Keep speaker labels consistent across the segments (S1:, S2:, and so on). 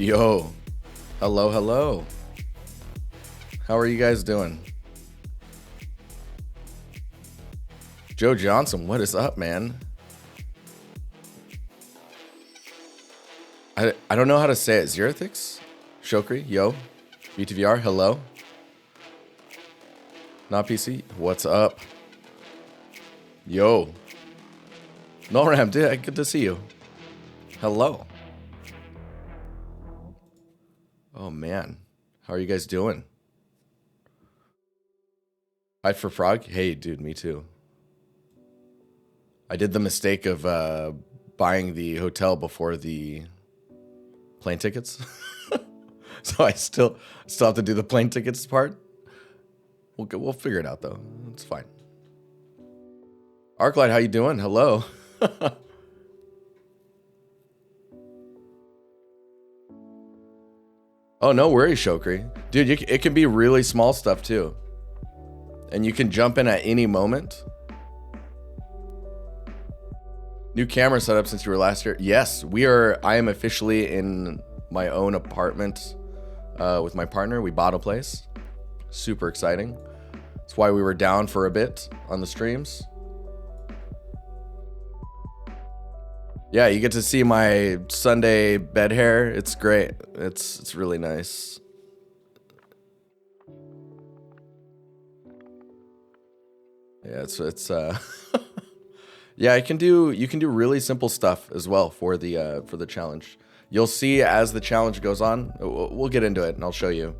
S1: Yo, hello, hello. How are you guys doing? Joe Johnson, what is up, man? I don't know how to say it. Zerathix? Shokri, yo. BTVR, hello. Not PC, what's up? Yo. Noram, good to see you. Hello. Oh, man. How are you guys doing? Hi for Frog. Hey, dude, me too. I did the mistake of buying the hotel before the plane tickets. So I still have to do the plane tickets part. We'll figure it out, though. It's fine. Arclight, how you doing? Hello. Oh, no worries, Shokri. Dude, it can be really small stuff, too. And you can jump in at any moment. New camera setup since you were last here. Yes, I am officially in my own apartment with my partner. We bought a place. Super exciting. That's why we were down for a bit on the streams. Yeah, you get to see my Sunday bed hair. It's great. It's really nice. Yeah, it's yeah, you can do really simple stuff as well for the challenge. You'll see as the challenge goes on. We'll get into it and I'll show you.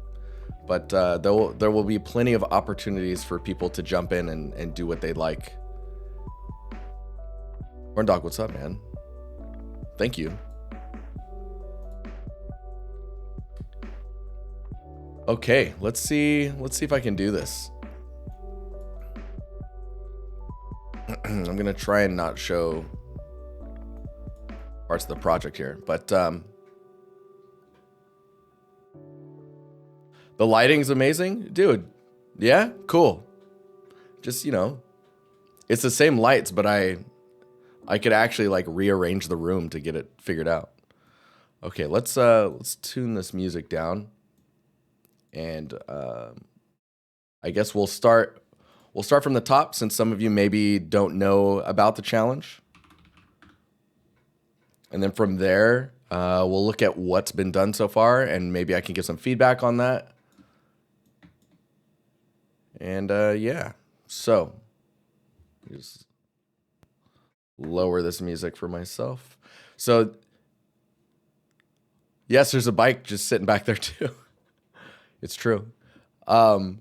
S1: But there will be plenty of opportunities for people to jump in and do what they like. Horn Dog, what's up, man? Thank you. Okay, let's see if I can do this. I'm gonna try and not show parts of the project here, but the lighting's amazing, dude. Yeah, cool. Just, it's the same lights, but I could actually like rearrange the room to get it figured out. Okay, let's tune this music down, and I guess we'll start from the top, since some of you maybe don't know about the challenge. And then from there, we'll look at what's been done so far, and maybe I can give some feedback on that. And yeah, so just lower this music for myself. So yes, there's a bike just sitting back there too. It's true. So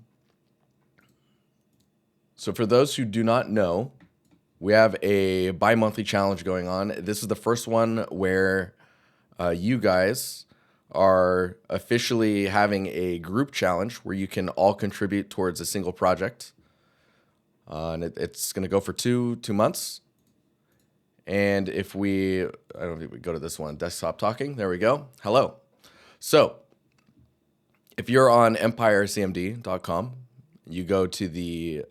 S1: for those who do not know, we have a bi-monthly challenge going on. This is the first one where you guys are officially having a group challenge where you can all contribute towards a single project. And it's going to go for two months. And I don't think we go to this one, desktop talking. There we go. Hello. So if you're on empirecmd.com, you go to the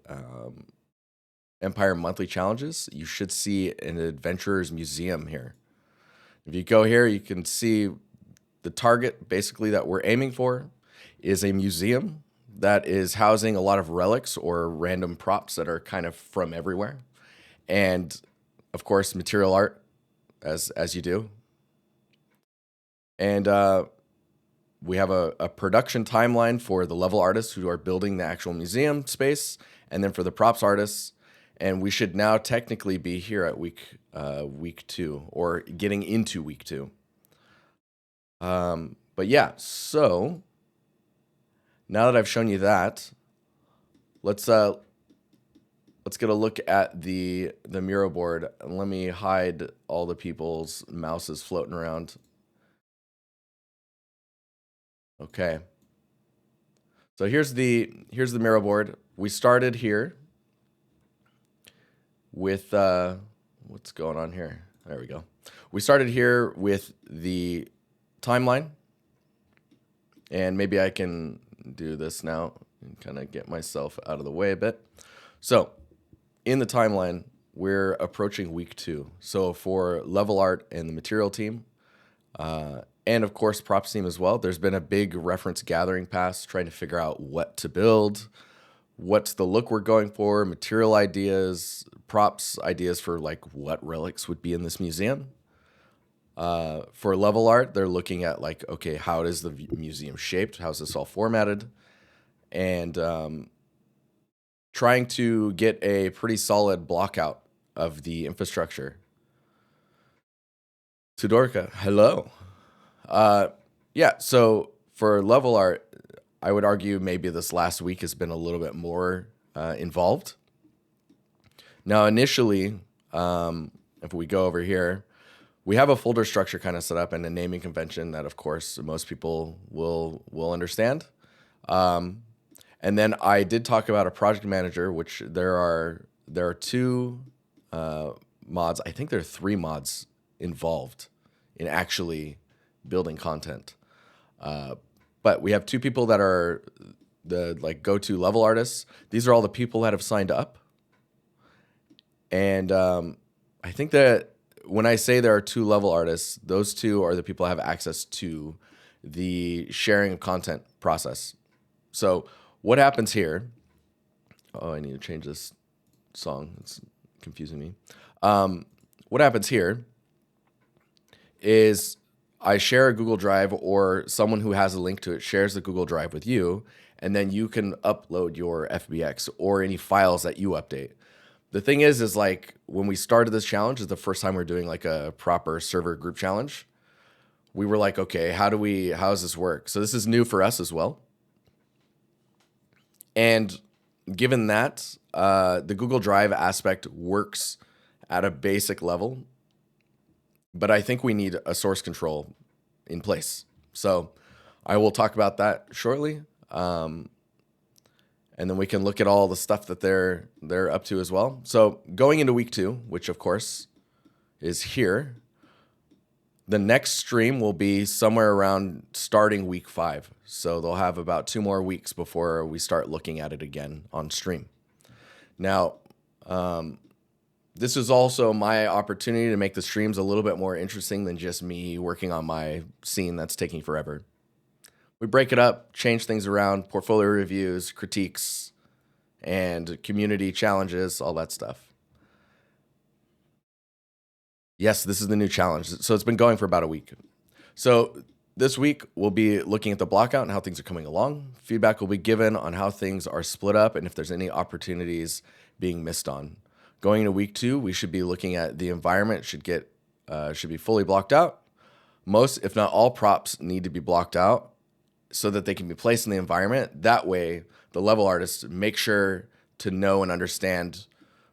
S1: Empire Monthly Challenges, you should see an Adventurer's Museum here. If you go here, you can see the target basically that we're aiming for is a museum that is housing a lot of relics or random props that are kind of from everywhere. And of course, material art, as you do. And we have a production timeline for the level artists who are building the actual museum space, and then for the props artists. And we should now technically be here at week 2, or getting into week 2. But yeah, so now that I've shown you that, let's get a look at the Miro board, and let me hide all the people's mouses floating around. Okay. So here's the Miro board. We started here with what's going on here? There we go. We started here with the timeline, and maybe I can do this now and kind of get myself out of the way a bit. So in the timeline, we're approaching week 2. So for level art and the material team, and of course props team as well, there's been a big reference gathering pass trying to figure out what to build, what's the look we're going for, material ideas, props ideas for like what relics would be in this museum. For level art, they're looking at like, okay, how is the museum shaped? How's this all formatted? And trying to get a pretty solid blockout of the infrastructure. Tudorka, hello. Yeah, so for level art, I would argue maybe this last week has been a little bit more involved. Now, initially, if we go over here, we have a folder structure kind of set up and a naming convention that, of course, most people will understand. And then I did talk about a project manager, which there are 2 mods. I think there are 3 mods involved in actually building content. But we have 2 people that are the like go-to level artists. These are all the people that have signed up. And I think that when I say there are 2 level artists, those 2 are the people that have access to the sharing of content process. So what happens here? Oh, I need to change this song. It's confusing me. What happens here is I share a Google Drive, or someone who has a link to it shares the Google Drive with you, and then you can upload your FBX or any files that you update. The thing is like when we started this challenge, is the first time we're doing like a proper server group challenge. We were like, okay, how does this work? So this is new for us as well. And given that, the Google Drive aspect works at a basic level, but I think we need a source control in place. So I will talk about that shortly. And then we can look at all the stuff that they're up to as well. So going into week 2, which of course is here, the next stream will be somewhere around starting week 5. So they'll have about 2 more weeks before we start looking at it again on stream. Now, this is also my opportunity to make the streams a little bit more interesting than just me working on my scene that's taking forever. We break it up, change things around, portfolio reviews, critiques, and community challenges, all that stuff. Yes, this is the new challenge. So it's been going for about a week. So this week, we'll be looking at the blockout and how things are coming along. Feedback will be given on how things are split up and if there's any opportunities being missed on. Going into week 2, we should be looking at the environment. Should be fully blocked out. Most, if not all, props need to be blocked out so that they can be placed in the environment. That way, the level artists make sure to know and understand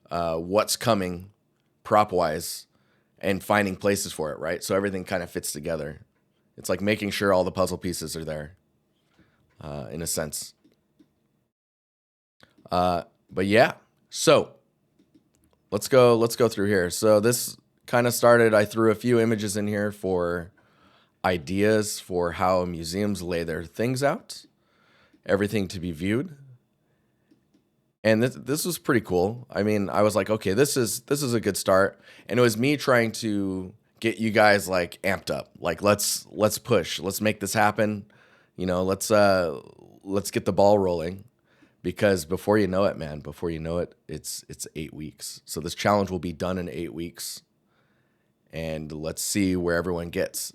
S1: what's coming prop-wise and finding places for it, right? So everything kind of fits together. It's like making sure all the puzzle pieces are there, in a sense. But yeah, so let's go through here. So this kind of started, I threw a few images in here for ideas for how museums lay their things out, everything to be viewed. And this was pretty cool. I mean, I was like, okay, this is a good start. And it was me trying to get you guys like amped up. Like let's push. Let's make this happen. You know, let's get the ball rolling. Because before you know it, man, it's 8 weeks. So this challenge will be done in 8 weeks. And let's see where everyone gets.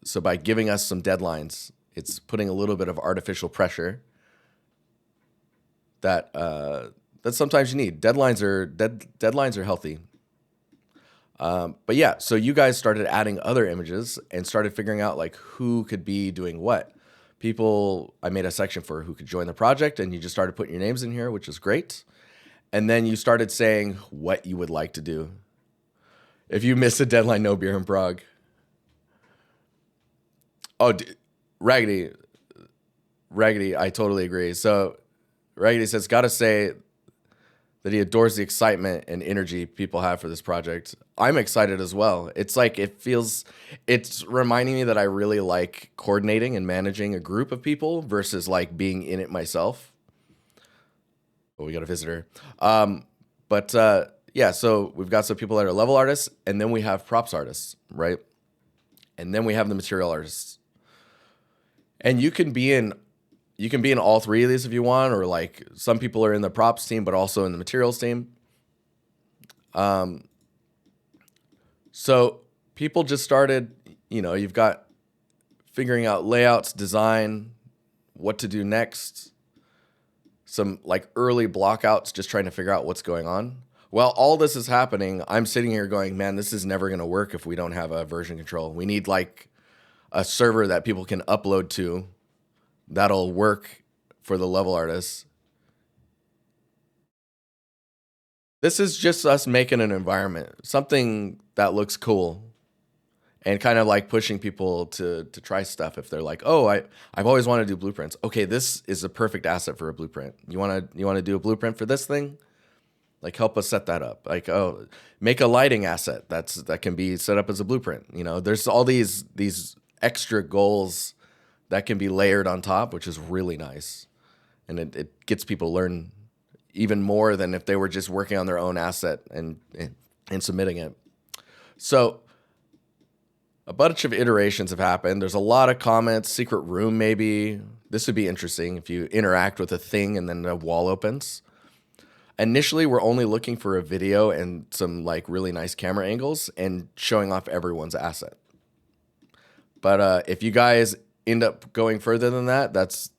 S1: So by giving us some deadlines, it's putting a little bit of artificial pressure that sometimes you need. Deadlines are healthy. But yeah, so you guys started adding other images and started figuring out like who could be doing what. People, I made a section for who could join the project, and you just started putting your names in here, which is great. And then you started saying what you would like to do. If you miss a deadline, no beer in Prague. Oh, Raggedy, I totally agree. So Raggedy says, gotta say that he adores the excitement and energy people have for this project. I'm excited as well. It's like it's reminding me that I really like coordinating and managing a group of people versus like being in it myself. Oh, we got a visitor. But yeah, so we've got some people that are level artists, and then we have props artists, right? And then we have the material artists. And you can be in all three of these if you want, or like some people are in the props team, but also in the materials team. So people just started, you've got figuring out layouts, design, what to do next, some like early blockouts, just trying to figure out what's going on. While all this is happening, I'm sitting here going, man, this is never going to work if we don't have a version control. We need like a server that people can upload to that'll work for the level artists. This is just us making an environment, something that looks cool, and kind of like pushing people to try stuff if they're like, oh, I've always wanted to do blueprints. Okay, this is a perfect asset for a blueprint. You wanna do a blueprint for this thing? Like, help us set that up. Like, oh, make a lighting asset that can be set up as a blueprint. There's all these extra goals that can be layered on top, which is really nice. And it gets people to learn even more than if they were just working on their own asset and submitting it. So a bunch of iterations have happened. There's a lot of comments, secret room maybe. This would be interesting if you interact with a thing and then a wall opens. Initially, we're only looking for a video and some like really nice camera angles and showing off everyone's asset. But if you guys end up going further than that, that's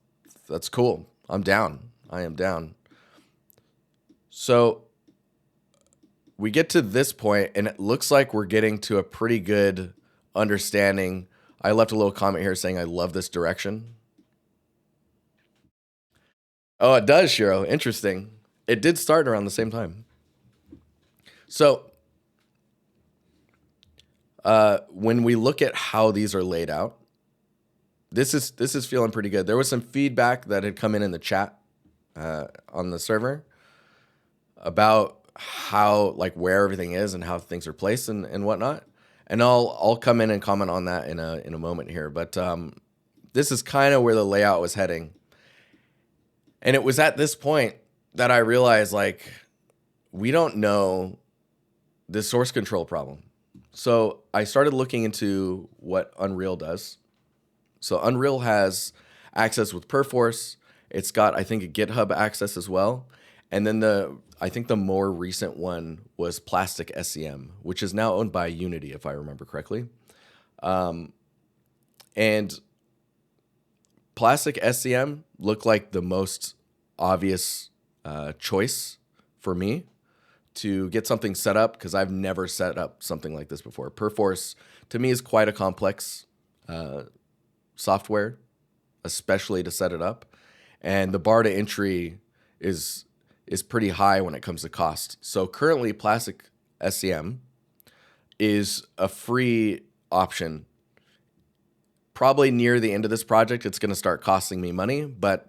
S1: cool. I'm down. I am down. So we get to this point, and it looks like we're getting to a pretty good understanding. I left a little comment here saying I love this direction. Oh, it does, Shiro. Interesting. It did start around the same time. So when we look at how these are laid out, this is feeling pretty good. There was some feedback that had come in the chat on the server about how, like, where everything is and how things are placed and whatnot. And I'll come in and comment on that in a moment here. But this is kind of where the layout was heading. And it was at this point that I realized, like, we don't know the source control problem. So I started looking into what Unreal does. So Unreal has access with Perforce. It's got, I think, a GitHub access as well. And then I think the more recent one was Plastic SCM, which is now owned by Unity, if I remember correctly. And Plastic SCM looked like the most obvious choice for me to get something set up, because I've never set up something like this before. Perforce, to me, is quite a complex software, especially to set it up. And the bar to entry is pretty high when it comes to cost. So currently, Plastic SCM is a free option. Probably near the end of this project, it's going to start costing me money, but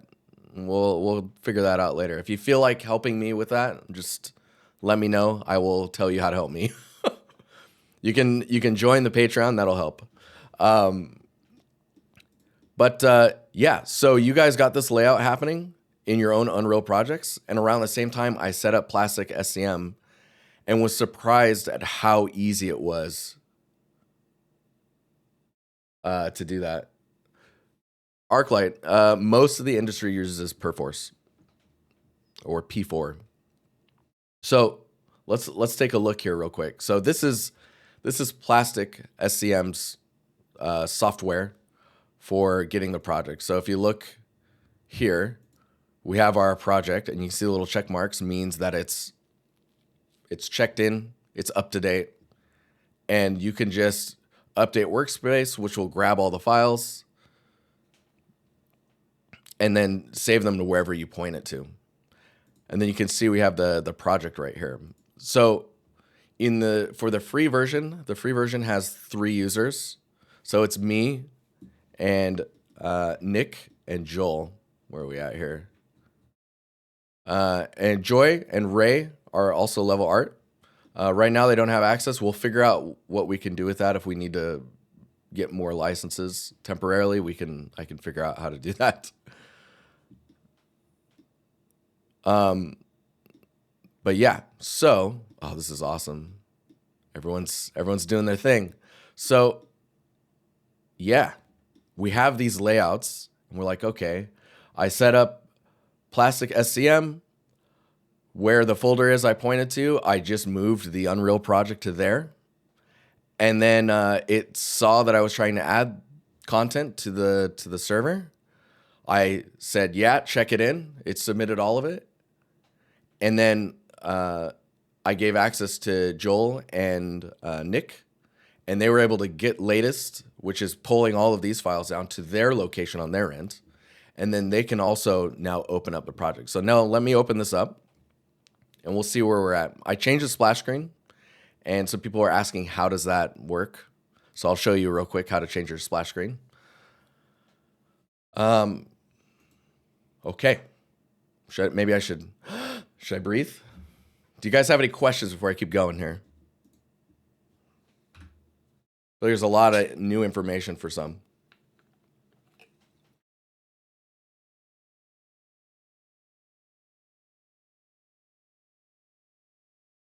S1: we'll figure that out later. If you feel like helping me with that, just let me know. I will tell you how to help me. You can join the Patreon. That'll help. But yeah, so you guys got this layout happening in your own Unreal projects. And around the same time, I set up Plastic SCM and was surprised at how easy it was to do that. Arclight, most of the industry uses Perforce or P4. So let's take a look here real quick. So this is Plastic SCM's software for getting the project. So if you look here, we have our project, and you see the little check marks means that it's checked in, it's up to date, and you can just update workspace, which will grab all the files and then save them to wherever you point it to. And then you can see we have the project right here. So for the free version has 3 users. So it's me and Nick and Joel. Where are we at here? And Joy and Ray are also level art. Right now they don't have access. We'll figure out what we can do with that. If we need to get more licenses temporarily, I can figure out how to do that. But yeah, so this is awesome. Everyone's doing their thing. So yeah, we have these layouts, and we're like, okay, I set up plastic SCM. Where the folder is I pointed to, I just moved the Unreal project to there. And then it saw that I was trying to add content to the server. I said, yeah, check it in. It submitted all of it. And then I gave access to Joel and Nick, and they were able to get latest, which is pulling all of these files down to their location on their end. And then they can also now open up the project. So now let me open this up, and we'll see where we're at. I changed the splash screen, and some people are asking, how does that work? So I'll show you real quick how to change your splash screen. Okay. Maybe I should I breathe? Do you guys have any questions before I keep going here? There's a lot of new information for some.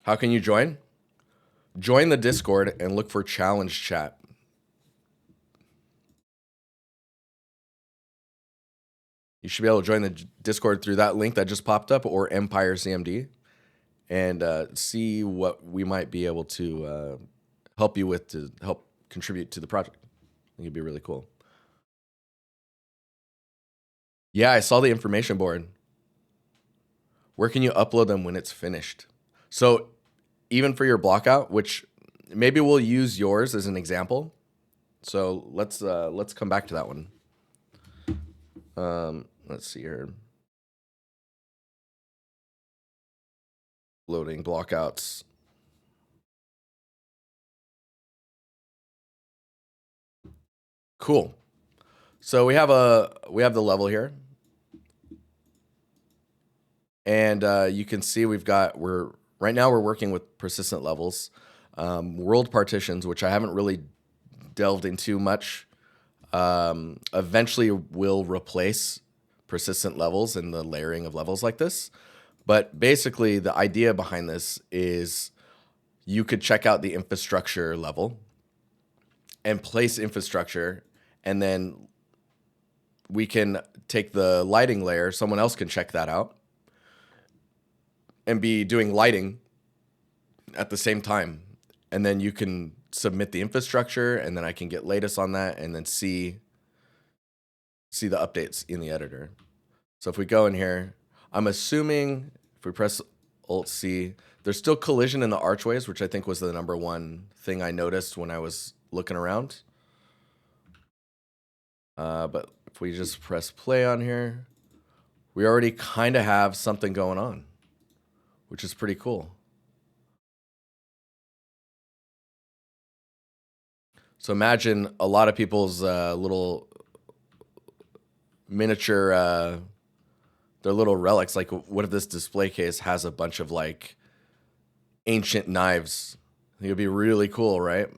S1: How can you join? Join the Discord and look for challenge chat. You should be able to join the Discord through that link that just popped up, or Empire CMD, and see what we might be able to help you with to help contribute to the project. I think it'd be really cool. Yeah, I saw the information board. Where can you upload them when it's finished? So even for your blockout, which maybe we'll use yours as an example. So let's come back to that one. Let's see here. Loading blockouts. Cool. So we have the level here, and you can see right now we're working with persistent levels, world partitions, which I haven't really delved into much. Eventually will replace persistent levels and the layering of levels like this. But basically the idea behind this is you could check out the infrastructure level and place infrastructure, and then we can take the lighting layer. Someone else can check that out and be doing lighting at the same time. And then you can submit the infrastructure, and then I can get latest on that and then see the updates in the editor. So if we go in here, I'm assuming if we press Alt C, there's still collision in the archways, which I think was the number one thing I noticed when I was looking around. But if we just press play on here, we already kind of have something going on, which is pretty cool. So imagine a lot of people's little miniature, their little relics. Like, what if this display case has a bunch of like ancient knives? I think it'd be really cool, right?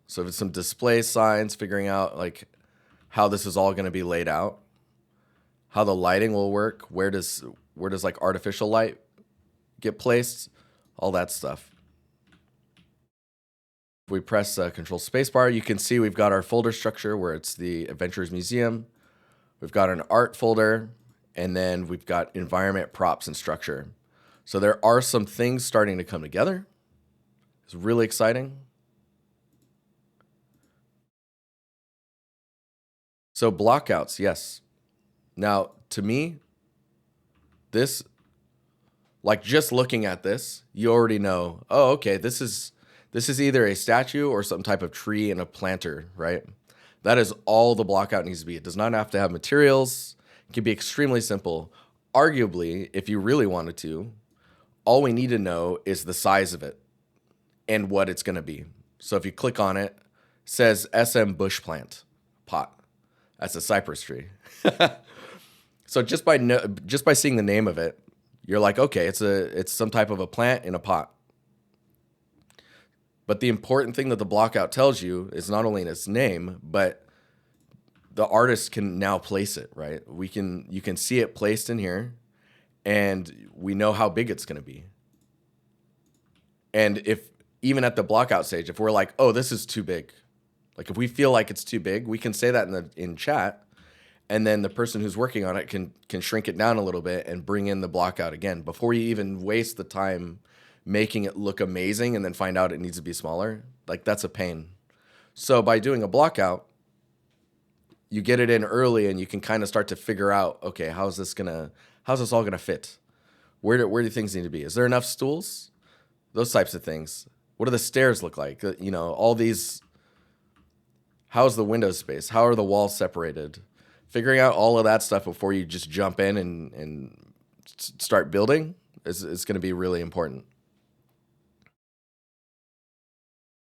S1: So if it's some display signs, figuring out like how this is all going to be laid out, how the lighting will work, where does like artificial light get placed, all that stuff. If we press Control Spacebar, you can see we've got our folder structure where it's the Adventurers Museum. We've got an art folder, and then we've got environment, props, and structure. So there are some things starting to come together. It's really exciting. So blockouts, yes. Now, to me, this, like just looking at this, you already know, oh, okay, this is either a statue or some type of tree and a planter, right? That is all the blockout needs to be. It does not have to have materials. It can be extremely simple. Arguably, if you really wanted to, all we need to know is the size of it and what it's going to be. So if you click on it, it says SM bush plant pot. That's a cypress tree. So just by seeing the name of it, you're like, okay, it's some type of a plant in a pot. But the important thing that the blockout tells you is not only in its name, but the artist can now place it, right? You can see it placed in here, and we know how big it's going to be. And if even at the blockout stage, if we're like, oh, this is too big, like if we feel like it's too big, we can say that in chat, and then the person who's working on it can shrink it down a little bit and bring in the blockout again before you even waste the time making it look amazing and then find out it needs to be smaller. Like that's a pain. So by doing a blockout, you get it in early and you can kind of start to figure out, okay, how's this all gonna fit? Where do things need to be? Is there enough stools? Those types of things. What do the stairs look like? You know, all these. How's the window space? How are the walls separated? Figuring out all of that stuff before you just jump in and start building is going to be really important.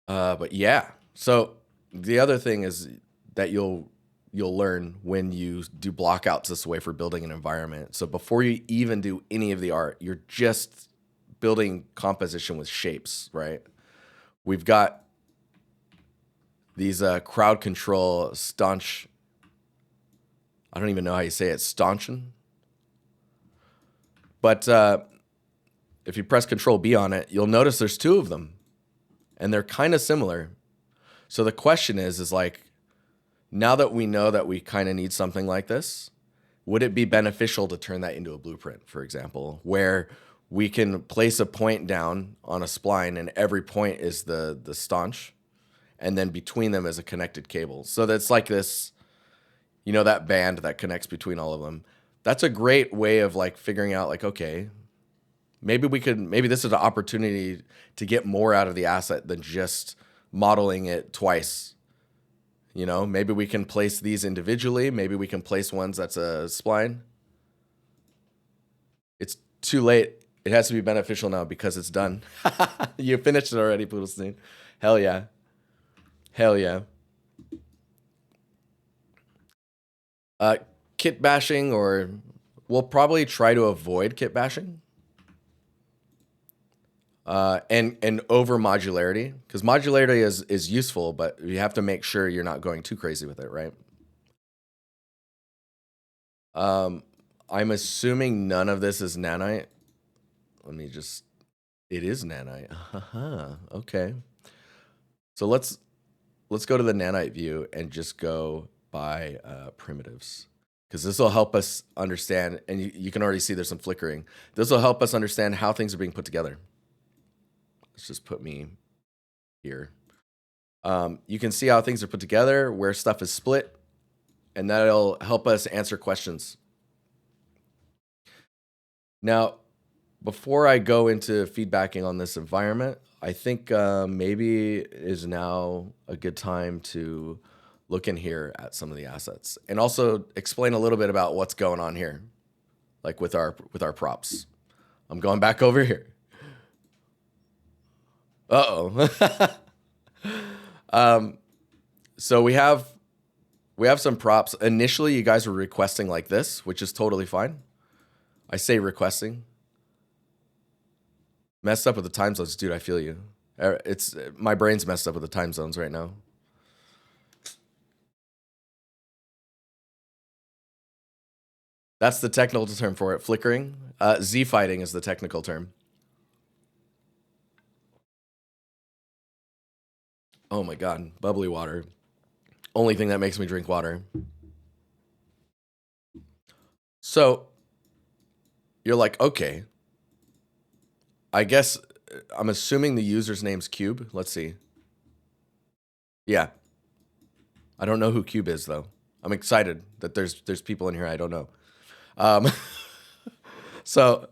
S1: But yeah, so the other thing is that you'll learn when you do blockouts this way for building an environment. So before you even do any of the art, you're just building composition with shapes, right? We've got these crowd control staunch. I don't even know how you say it, stanchion. But if you press Control B on it, you'll notice there's two of them, and they're kind of similar. So the question is like, now that we know that we kind of need something like this, would it be beneficial to turn that into a blueprint, for example, where we can place a point down on a spline and every point is the staunch, and then between them is a connected cable. So that's like this, you know, that band that connects between all of them. That's a great way of like figuring out like, okay, maybe this is an opportunity to get more out of the asset than just modeling it twice. You know, maybe we can place these individually. Maybe we can place ones that's a spline. It's too late. It has to be beneficial now because it's done. You finished it already, Poodlestein. Hell yeah. Hell yeah. Kit bashing, or we'll probably try to avoid kit bashing. And over modularity, because modularity is useful, but you have to make sure you're not going too crazy with it, right? I'm assuming none of this is nanite. It is nanite. Okay. So let's go to the nanite view and just go by primitives, because this will help us understand, and you can already see there's some flickering. This will help us understand how things are being put together. Let's just put me here. You can see how things are put together, where stuff is split, and that'll help us answer questions. Now, before I go into feedbacking on this environment, I think maybe is now a good time to look in here at some of the assets and also explain a little bit about what's going on here, like with our props. I'm going back over here. So we have some props. Initially, you guys were requesting like this, which is totally fine. I say requesting. Messed up with the time zones, dude. I feel you. It's my brain's messed up with the time zones right now. That's the technical term for it. Flickering. Z fighting is the technical term. Oh my god, bubbly water. Only thing that makes me drink water. So you're like, okay, I guess I'm assuming the user's name's Cube. Let's see. Yeah. I don't know who Cube is though. I'm excited that there's people in here I don't know. So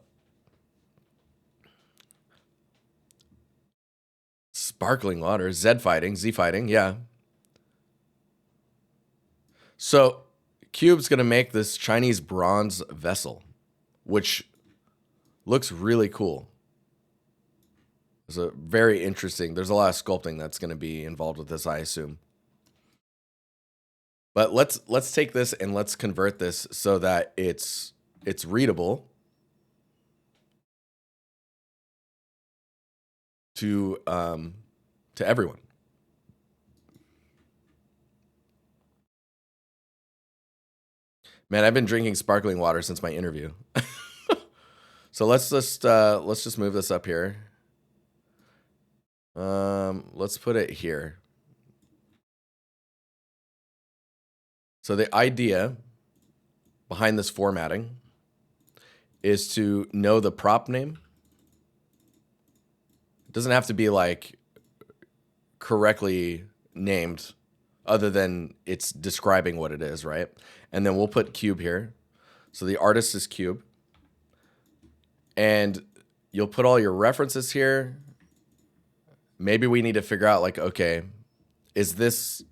S1: sparkling water, Z fighting, yeah. So Cube's gonna make this Chinese bronze vessel, which looks really cool. It's a very interesting. There's a lot of sculpting that's gonna be involved with this, I assume. But let's take this and let's convert this so that it's readable to everyone. Man, I've been drinking sparkling water since my interview. So let's just move this up here. Let's put it here. So the idea behind this formatting is to know the prop name. It doesn't have to be like correctly named other than it's describing what it is, right? And then we'll put Cube here. So the artist is Cube. And you'll put all your references here. Maybe we need to figure out like, okay, is this,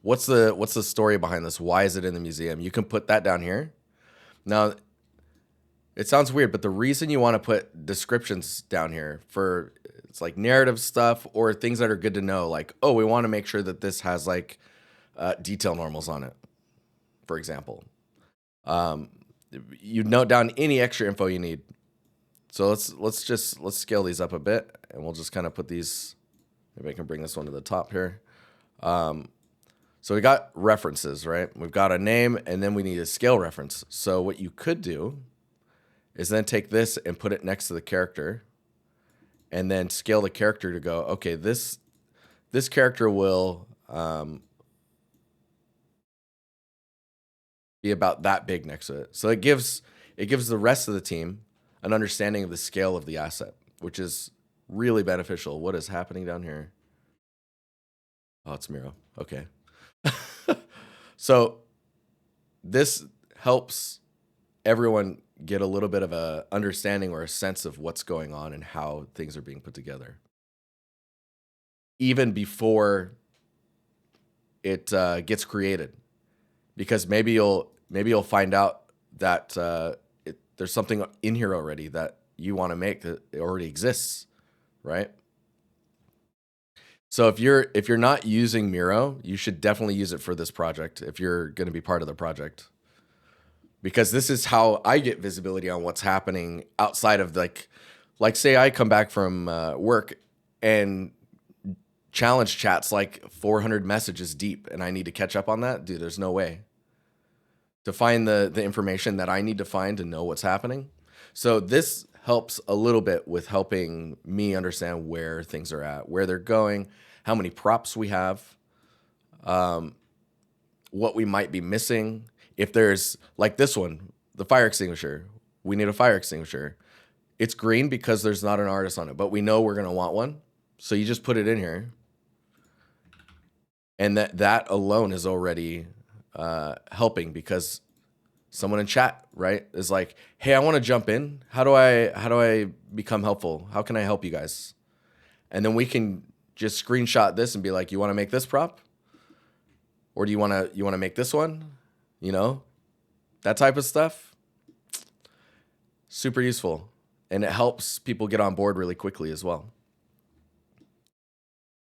S1: what's the story behind this? Why is it in the museum? You can put that down here. Now, it sounds weird, but the reason you want to put descriptions down here for it's like narrative stuff or things that are good to know, like, oh, we want to make sure that this has like detail normals on it, for example. You note down any extra info you need. So let's scale these up a bit, and we'll just kind of put these. Maybe I can bring this one to the top here. So we got references, right? We've got a name, and then we need a scale reference. So what you could do is then take this and put it next to the character, and then scale the character to go, okay, this character will be about that big next to it. So it gives the rest of the team an understanding of the scale of the asset, which is really beneficial. What is happening down here? Oh, it's Miro. Okay. So this helps everyone get a little bit of a understanding or a sense of what's going on and how things are being put together, even before it gets created, because maybe you'll find out that there's something in here already that you want to make that already exists, right? So if you're not using Miro, you should definitely use it for this project if you're going to be part of the project, because this is how I get visibility on what's happening outside of like say I come back from work and challenge chat's like 400 messages deep and I need to catch up on that. Dude, there's no way to find the information that I need to find to know what's happening. So this helps a little bit with helping me understand where things are at, where they're going, how many props we have, what we might be missing. If there's like this one, the fire extinguisher, we need a fire extinguisher. It's green because there's not an artist on it, but we know we're going to want one. So you just put it in here. And that alone is already helping, because someone in chat, right, is like, hey, I want to jump in. How do I become helpful? How can I help you guys? And then we can just screenshot this and be like, you want to make this prop? Or do you want to make this one? You know, that type of stuff. Super useful. And it helps people get on board really quickly as well.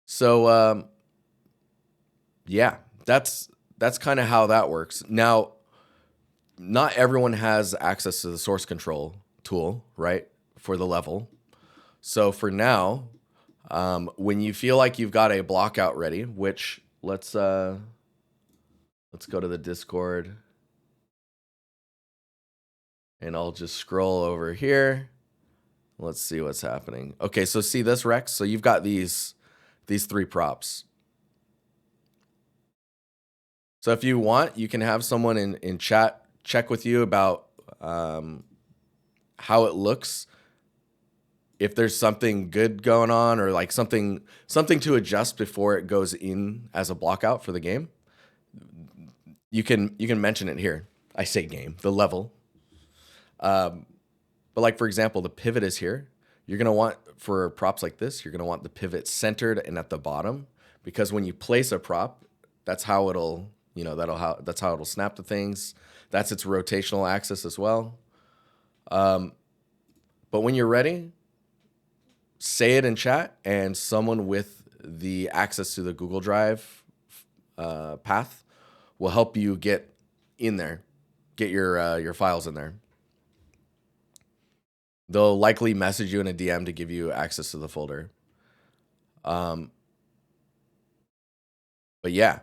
S1: So, yeah, that's kind of how that works. Now, not everyone has access to the source control tool, right, for the level. So for now, when you feel like you've got a blockout ready, which let's go to the Discord, and I'll just scroll over here. Let's see what's happening. Okay, so see this, Rex? So you've got these three props. So if you want, you can have someone in chat check with you about how it looks, if there's something good going on, or like something to adjust before it goes in as a blockout for the game. You can mention it here. I say game, the level. But But like, for example, the pivot is here. You're going to want, for props like this, you're going to want the pivot centered and at the bottom, because when you place a prop, that's how it'll, that's how it'll snap to things. That's its rotational axis as well. But when you're ready, say it in chat, and someone with the access to the Google Drive path will help you get in there, get your files in there. They'll likely message you in a DM to give you access to the folder. But yeah.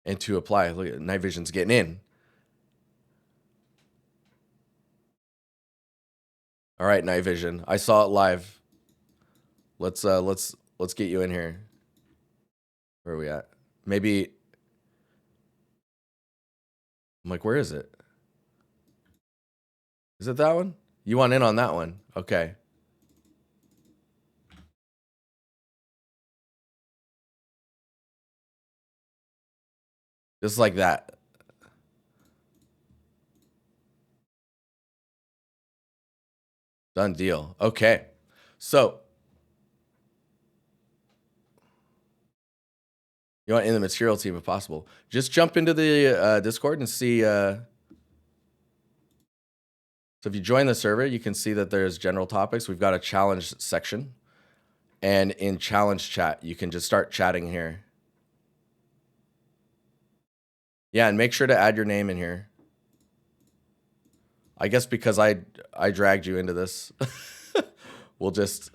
S1: And to apply, look at Night Vision's getting in. All right, Night Vision. I saw it live. Let's get you in here. Where are we at? Maybe I'm like, where is it? Is it that one? You want in on that one? Okay. Just like that. Done deal. Okay. So you want in the material team if possible. Just jump into the Discord and see. So if you join the server, you can see that there's general topics. We've got a challenge section. And in challenge chat, you can just start chatting here. Yeah, and make sure to add your name in here. I guess because I dragged you into this, we'll just...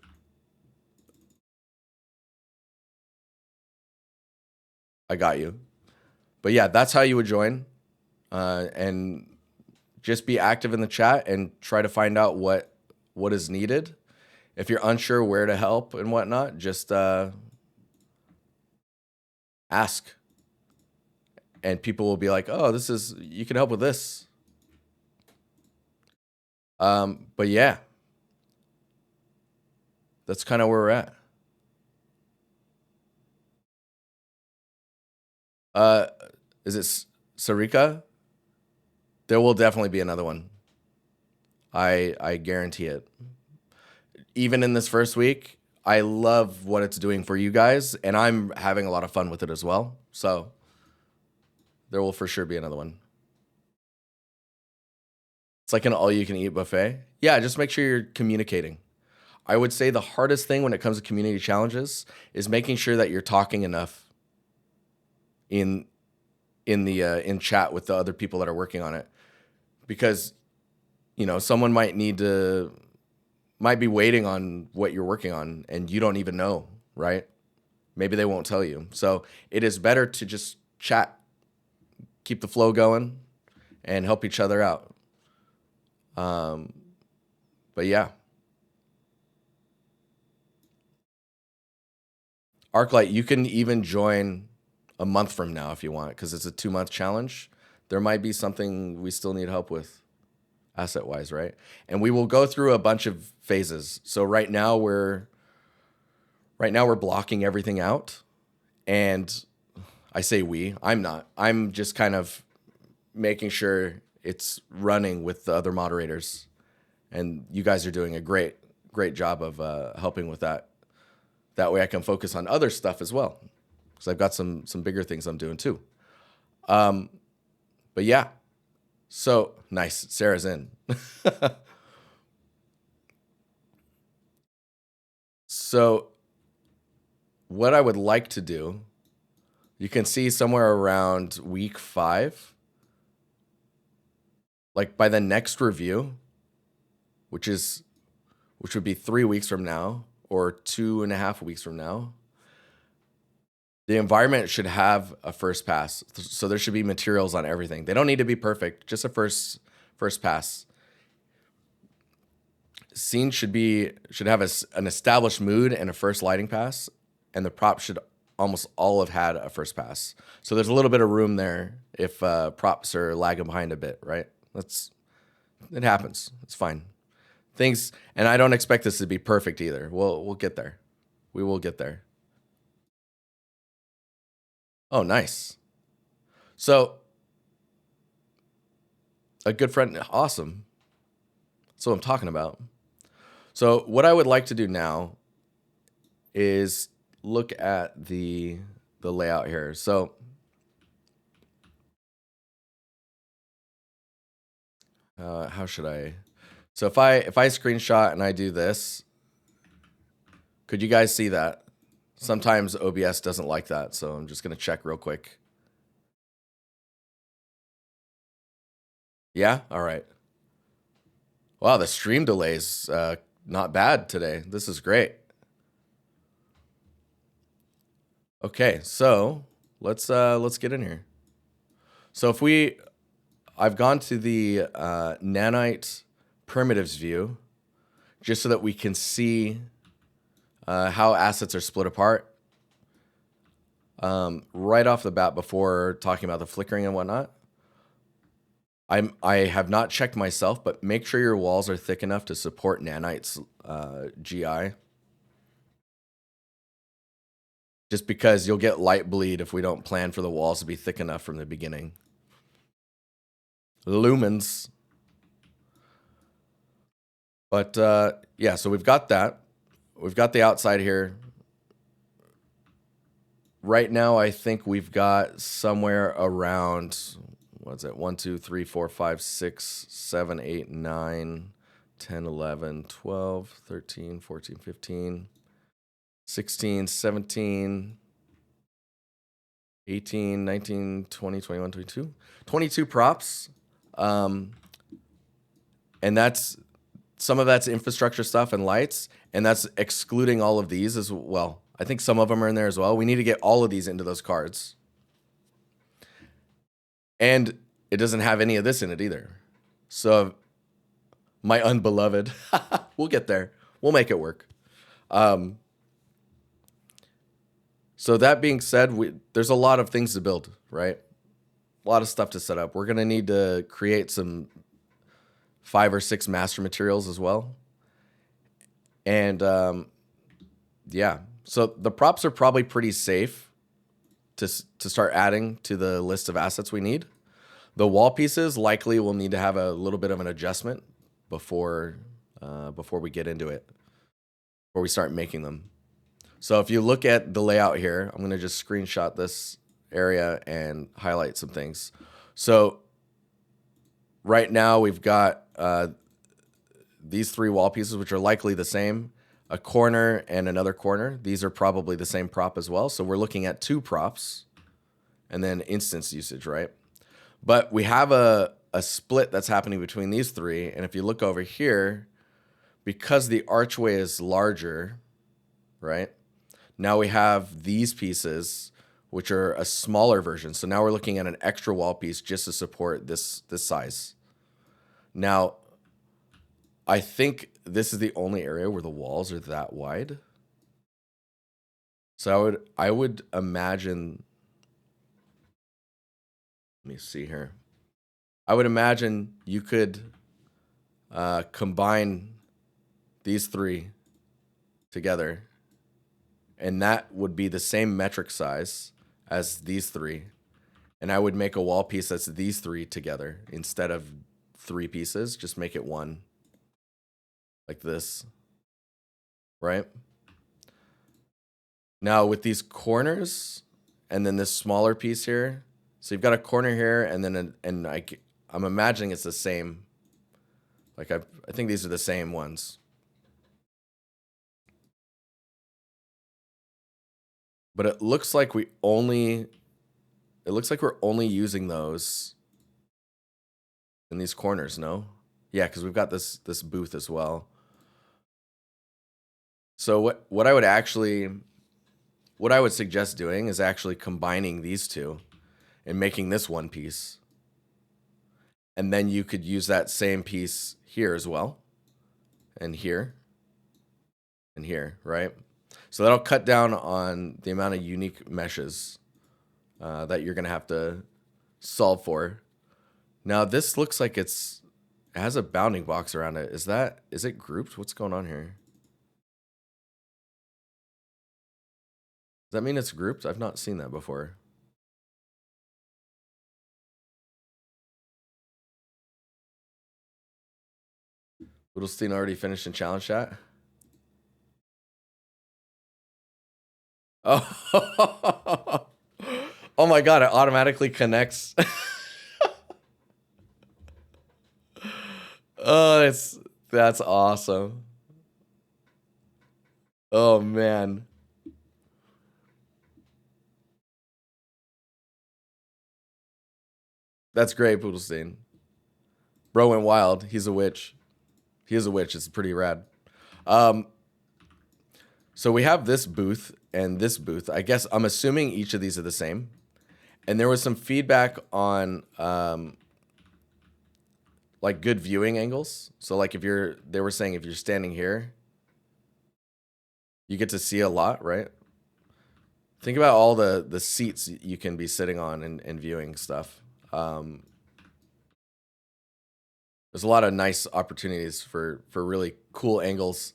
S1: I got you. But yeah, that's how you would join. And just be active in the chat and try to find out what is needed. If you're unsure where to help and whatnot, just ask. And people will be like, oh, you can help with this. But yeah, that's kind of where we're at. Is it Sarika? There will definitely be another one. I guarantee it. Even in this first week, I love what it's doing for you guys, and I'm having a lot of fun with it as well. So there will for sure be another one. It's like an all-you-can-eat buffet. Yeah, just make sure you're communicating. I would say the hardest thing when it comes to community challenges is making sure that you're talking enough in chat with the other people that are working on it, because someone might be waiting on what you're working on and you don't even know, right? Maybe they won't tell you. So it is better to just chat, keep the flow going, and help each other out. But yeah. Arclight, you can even join a month from now if you want, because it's a 2-month challenge. There might be something we still need help with asset-wise, right? And we will go through a bunch of phases. So right now we're blocking everything out. And I say I'm not. I'm just kind of making sure it's running with the other moderators. And you guys are doing a great job of helping with that. That way I can focus on other stuff as well, because I've got some bigger things I'm doing too. But yeah, so nice. Sarah's in. So what I would like to do, you can see somewhere around week 5, like by the next review, which would be 3 weeks from now or 2.5 weeks from now, the environment should have a first pass. So there should be materials on everything. They don't need to be perfect, just a first pass. Scene should have an established mood and a first lighting pass, and the prop should almost all have had a first pass. So there's a little bit of room there if props are lagging behind a bit, right? It happens. It's fine. And I don't expect this to be perfect either. We'll get there. We will get there. Oh, nice. So A good friend. Awesome. That's what I'm talking about. So what I would like to do now is look at the layout here. So how should I? So if I screenshot and I do this, could you guys see that? Sometimes OBS doesn't like that, so I'm just gonna check real quick. Yeah. All right. Wow, the stream delay's not bad today. This is great. Okay, so let's get in here. So if I've gone to the nanite primitives view just so that we can see how assets are split apart. Right off the bat, before talking about the flickering and whatnot, I have not checked myself, but make sure your walls are thick enough to support nanite's GI. Just because you'll get light bleed if we don't plan for the walls to be thick enough from the beginning. Lumens. But yeah, so we've got that. We've got the outside here. Right now, I think we've got somewhere around, what's it? 1, 2, 3, 4, 5, 6, 7, 8, 9, 10, 11, 12, 13, 14, 15, 16, 17, 18, 19, 20, 21, 22. 22 props. And that's some of that's infrastructure stuff and lights, and that's excluding all of these as well. I think some of them are in there as well. We need to get all of these into those cards. And it doesn't have any of this in it either. So my unbeloved, we'll get there. We'll make it work. So that being said, there's a lot of things to build, right? A lot of stuff to set up. We're going to need to create some 5 or 6 master materials as well. And yeah, so the props are probably pretty safe to start adding to the list of assets we need. The wall pieces likely will need to have a little bit of an adjustment before we get into it, before we start making them. So if you look at the layout here, I'm going to just screenshot this area and highlight some things. So right now we've got these 3 wall pieces, which are likely the same, a corner and another corner. These are probably the same prop as well. So we're looking at 2 props and then instance usage, right? But we have a split that's happening between these 3. And if you look over here, because the archway is larger, right? Now we have these pieces, which are a smaller version. So now we're looking at an extra wall piece just to support this size. Now, I think this is the only area where the walls are that wide. So I would imagine, let me see here. I would imagine you could combine these 3 together, and that would be the same metric size as these 3. And I would make a wall piece that's these 3 together instead of 3 pieces. Just make it one, like this, right? Now with these corners and then this smaller piece here, so you've got a corner here and then I'm imagining it's the same. Like I think these are the same ones. But it looks like we're only using those in these corners, no? Yeah, because we've got this booth as well. So what I would suggest doing is actually combining these 2 and making this one piece. And then you could use that same piece here as well. And here. And here, right? So that'll cut down on the amount of unique meshes that you're going to have to solve for. Now this looks like it has a bounding box around it. Is it grouped? What's going on here? Does that mean it's grouped? I've not seen that before. Whittlestein already finished in challenge chat. Oh, oh my god! It automatically connects. Oh, that's awesome. Oh man, that's great, Poodlestein. Bro went wild. He's a witch. He is a witch. It's pretty rad. Um, so we have this booth and this booth. I guess I'm assuming each of these are the same. And there was some feedback on like good viewing angles. So like they were saying if you're standing here, you get to see a lot, right? Think about all the seats you can be sitting on and viewing stuff. There's a lot of nice opportunities for really cool angles.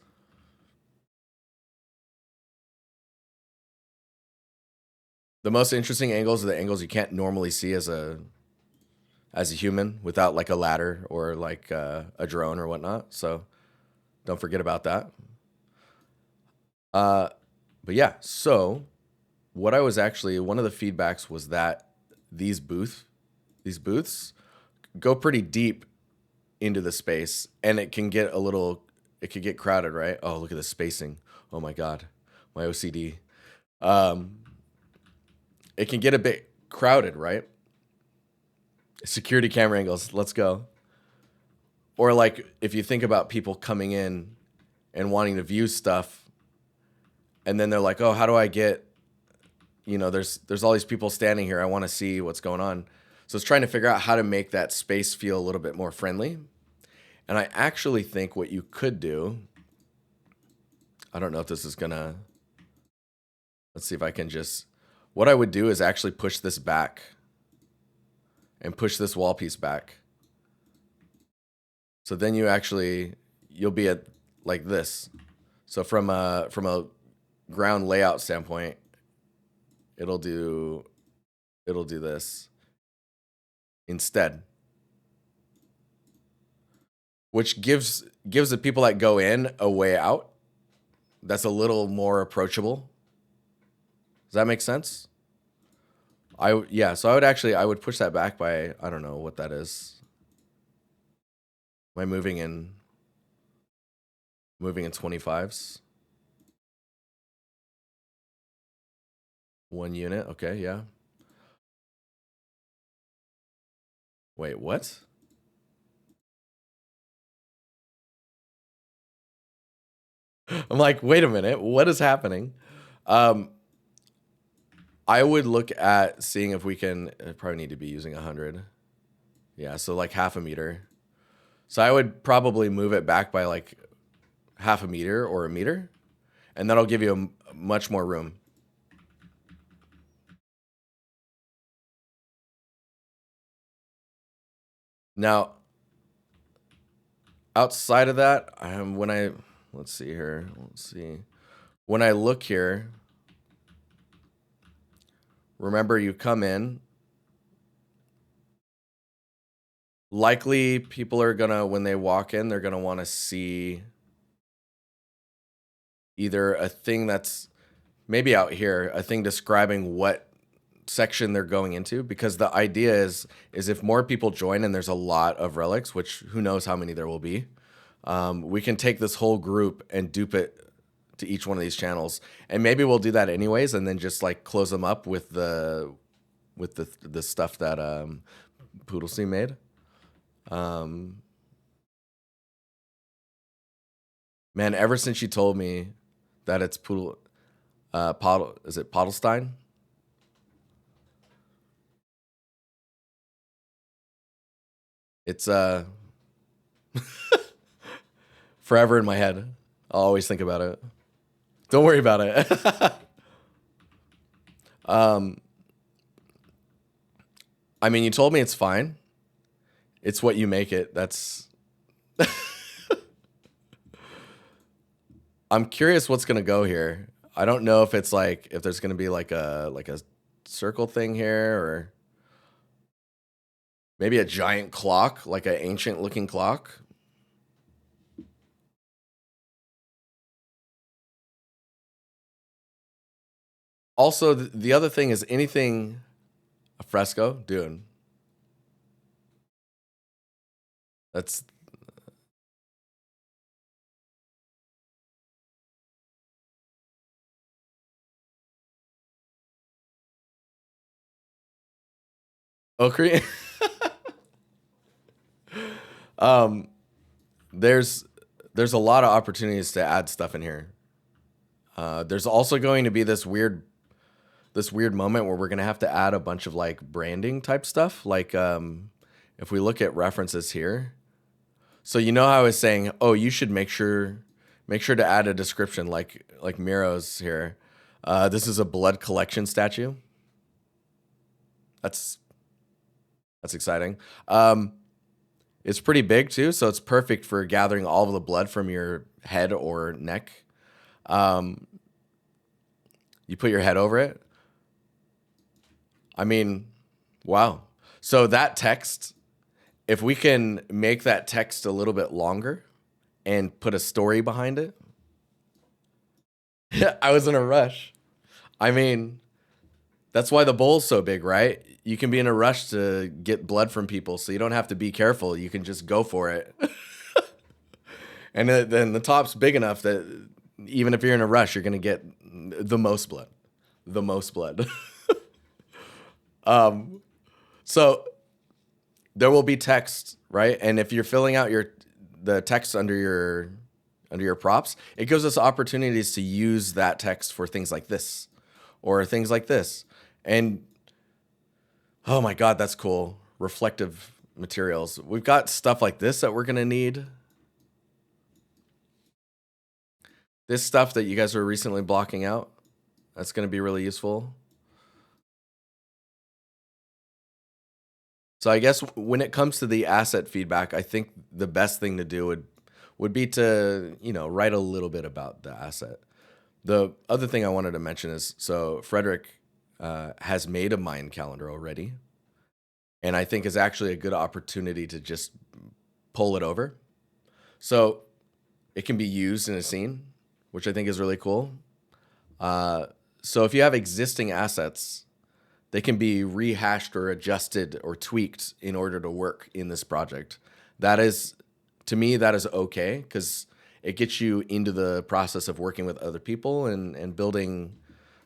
S1: The most interesting angles are the angles you can't normally see as a human without like a ladder or like a drone or whatnot. So don't forget about that. But yeah, so what I was actually one of the feedbacks was that these booths go pretty deep into the space, and it could get crowded, right? Oh, look at the spacing. Oh my god, my OCD. It can get a bit crowded, right? Security camera angles, let's go. Or like if you think about people coming in and wanting to view stuff, and then they're like, oh, how do I get, there's all these people standing here. I want to see what's going on. So it's trying to figure out how to make that space feel a little bit more friendly. And I actually think what you could do, I don't know if this is gonna, let's see if I can what I would do is actually push this back and push this wall piece back. So then you'll be at like this. So from a ground layout standpoint, it'll do this instead, which gives the people that go in a way out that's a little more approachable. Does that make sense? So I would push that back by, I don't know what that is. Am I moving in 25s? 1 unit, okay, yeah. Wait, what? I'm like, wait a minute, what is happening? I would look at seeing if we can, probably need to be using 100. Yeah, so like half a meter. So I would probably move it back by like half a meter or a meter, and that'll give you much more room. Now, outside of that, let's see here. When I look here, remember you come in. Likely people are gonna, when they walk in, they're gonna want to see either a thing that's maybe out here, a thing describing what section they're going into, because the idea is if more people join and there's a lot of relics, which who knows how many there will be, we can take this whole group and dupe it to each one of these channels, and maybe we'll do that anyways, and then just like close them up with the stuff that Poodlestein made. Man, ever since you told me that it's is it Poddlestein? It's forever in my head. I'll always think about it. Don't worry about it. I mean, you told me it's fine. It's what you make it. That's. I'm curious what's gonna go here. I don't know if it's like if there's gonna be like a circle thing here, or maybe a giant clock, like an ancient looking clock. Also, the other thing is anything a fresco, dude. That's okra. um, there's there's a lot of opportunities to add stuff in here. There's also going to be this weird moment where we're gonna have to add a bunch of like branding type stuff. Like if we look at references here, so you know how I was saying, oh, you should make sure to add a description like Miro's here. This is a blood collection statue. That's that's exciting. It's pretty big too, so it's perfect for gathering all of the blood from your head or neck. Um, you put your head over it. I mean, wow. So that text, if we can make that text a little bit longer and put a story behind it. I was in a rush. I mean, that's why the bowl's so big, right? You can be in a rush to get blood from people, so you don't have to be careful. You can just go for it. And then the top's big enough that even if you're in a rush, you're going to get the most blood. The most blood. So there will be text, right? And if you're filling out the text under your props, it gives us opportunities to use that text for things like this or things like this. And oh my God, that's cool. Reflective materials. We've got stuff like this that we're going to need. This stuff that you guys are recently blocking out, that's going to be really useful. So I guess when it comes to the asset feedback, I think the best thing to do would be to, write a little bit about the asset. The other thing I wanted to mention is, so Frederick has made a mind calendar already, and I think is actually a good opportunity to just pull it over. So it can be used in a scene, which I think is really cool. So if you have existing assets, they can be rehashed or adjusted or tweaked in order to work in this project. That is, to me, that is okay, because it gets you into the process of working with other people and building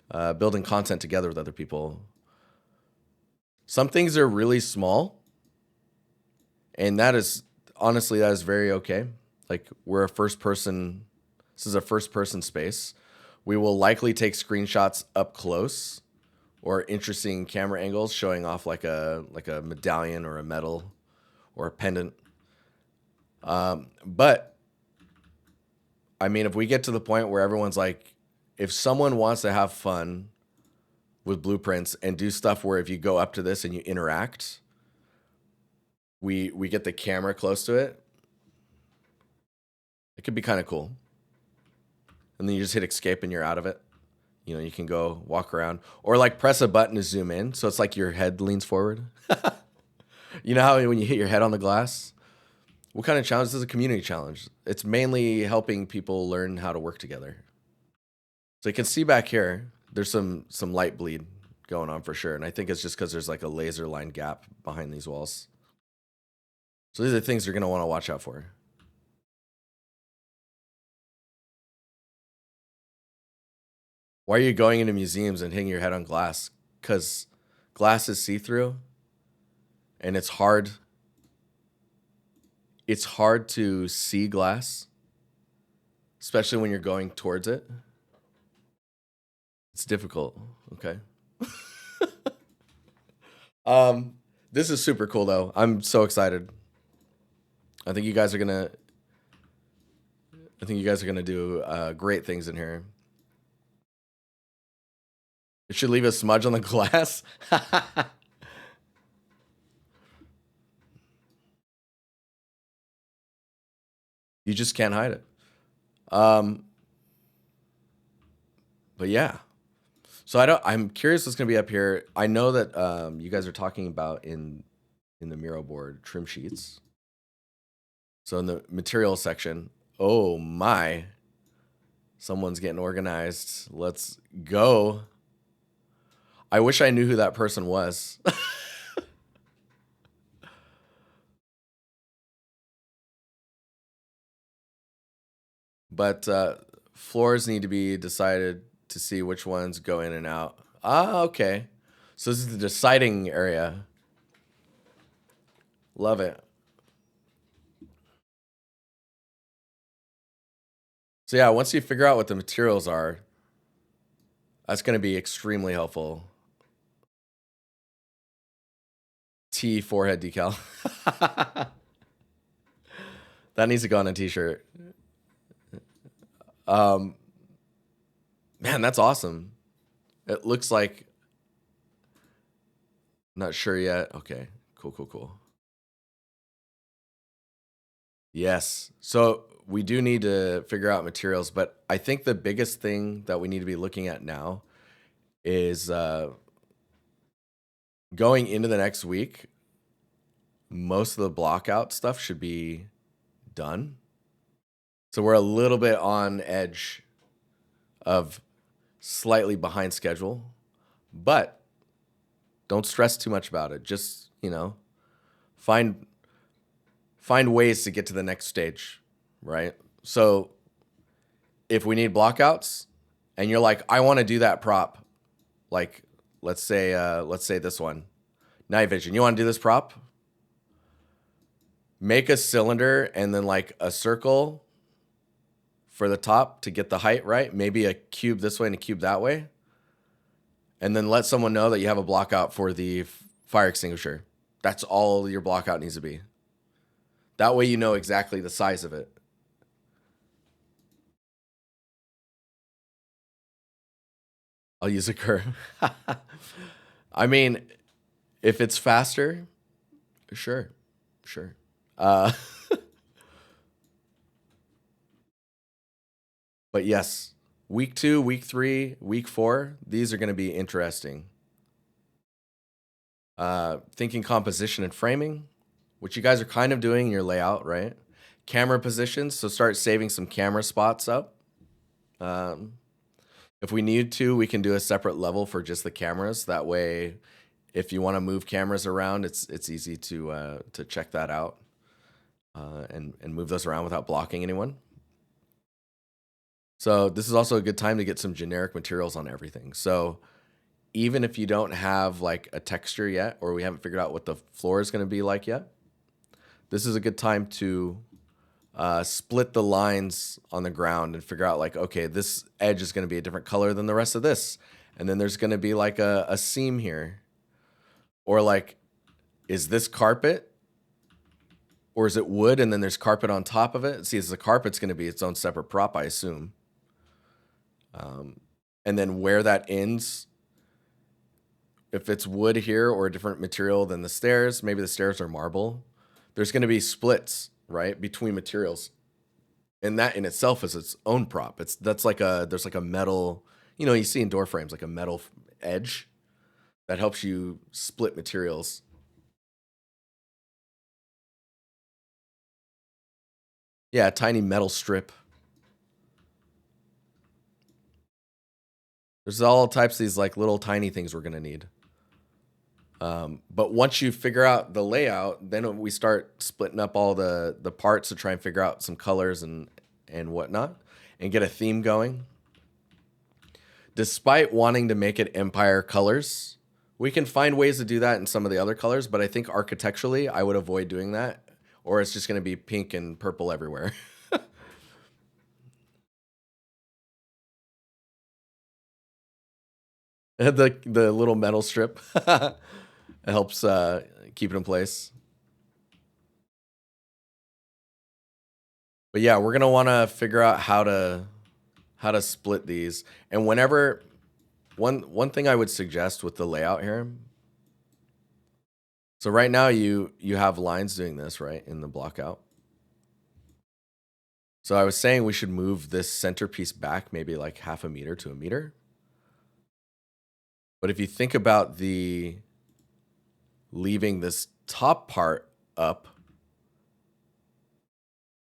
S1: content together with other people. Some things are really small, and that is honestly, that is very okay. Like this is a first person space. We will likely take screenshots up close or interesting camera angles showing off like a medallion or a medal or a pendant. But I mean, if we get to the point where everyone's like, if someone wants to have fun with blueprints and do stuff where if you go up to this and you interact, we get the camera close to it, it could be kind of cool. And then you just hit escape and you're out of it. You can go walk around or like press a button to zoom in. So it's like your head leans forward. You know how when you hit your head on the glass? What kind of challenge? This is a community challenge. It's mainly helping people learn how to work together. So you can see back here, there's some light bleed going on for sure. And I think it's just because there's like a laser line gap behind these walls. So these are things you're going to want to watch out for. Why are you going into museums and hitting your head on glass? Because glass is see-through and it's hard to see glass, especially when you're going towards it. It's difficult. Okay. This is super cool though. I'm so excited. I think you guys are gonna do great things in here. It should leave a smudge on the glass. You just can't hide it. But yeah. So I'm curious what's gonna be up here. I know that you guys are talking about in the Miro board trim sheets. So in the materials section, oh my, someone's getting organized. Let's go. I wish I knew who that person was. But floors need to be decided to see which ones go in and out. Ah, okay. So this is the deciding area. Love it. So yeah, once you figure out what the materials are, that's going to be extremely helpful. T forehead decal. That needs to go on a t-shirt. Man, that's awesome. It looks like, not sure yet. Okay, cool. Yes. So we do need to figure out materials, but I think the biggest thing that we need to be looking at now is going into the next week. Most of the blockout stuff should be done. So we're a little bit on edge of slightly behind schedule, but don't stress too much about it. Just, find ways to get to the next stage, right? So if we need blockouts and you're like, I want to do that prop, like let's say this one, night vision. You want to do this prop? Make a cylinder and then like a circle for the top to get the height right. Maybe a cube this way and a cube that way. And then let someone know that you have a blockout for the fire extinguisher. That's all your blockout needs to be. That way you know exactly the size of it. I'll use a curve. I mean, if it's faster, sure. Uh, but yes, week 2, week 3, week 4, these are going to be interesting. Thinking composition and framing, which you guys are kind of doing in your layout, right? Camera positions, so start saving some camera spots up. If we need to, we can do a separate level for just the cameras. That way, if you want to move cameras around, it's easy to check that out and move those around without blocking anyone. So this is also a good time to get some generic materials on everything. So even if you don't have like a texture yet, or we haven't figured out what the floor is going to be like yet, this is a good time to split the lines on the ground and figure out like, okay, this edge is going to be a different color than the rest of this. And then there's going to be like a seam here. Or like, is this carpet? Or is it wood and then there's carpet on top of it? See, as the carpet's going to be its own separate prop, I assume. And then where that ends, if it's wood here or a different material than the stairs, maybe the stairs are marble, there's going to be splits, right, between materials. And that in itself is its own prop. There's like a metal, you see in door frames, like a metal edge that helps you split materials. Yeah, a tiny metal strip. There's all types of these like little tiny things we're gonna need. But once you figure out the layout, then we start splitting up all the parts to try and figure out some colors and whatnot and get a theme going. Despite wanting to make it Empire colors, we can find ways to do that in some of the other colors, but I think architecturally, I would avoid doing that, or it's just going to be pink and purple everywhere. The little metal strip it helps keep it in place. But yeah, we're gonna want to figure out how to split these. And whenever one thing I would suggest with the layout here. So right now you have lines doing this, right, in the block out. So I was saying we should move this centerpiece back maybe like 0.5 meter to 1 meter. But if you think about leaving this top part up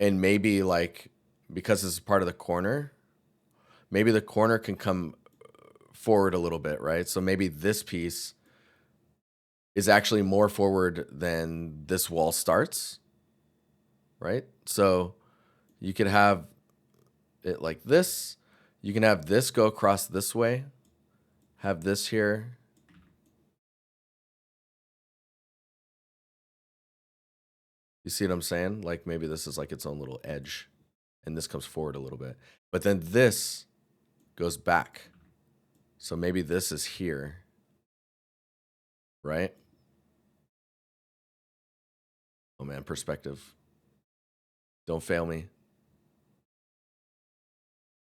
S1: and maybe like, because this is part of the corner, maybe the corner can come forward a little bit, right? So maybe this piece is actually more forward than this wall starts, right? So you could have it like this. You can have this go across this way, have this here. You see what I'm saying? Like maybe this is like its own little edge and this comes forward a little bit. But then this goes back. So maybe this is here, right? Oh man, perspective. Don't fail me.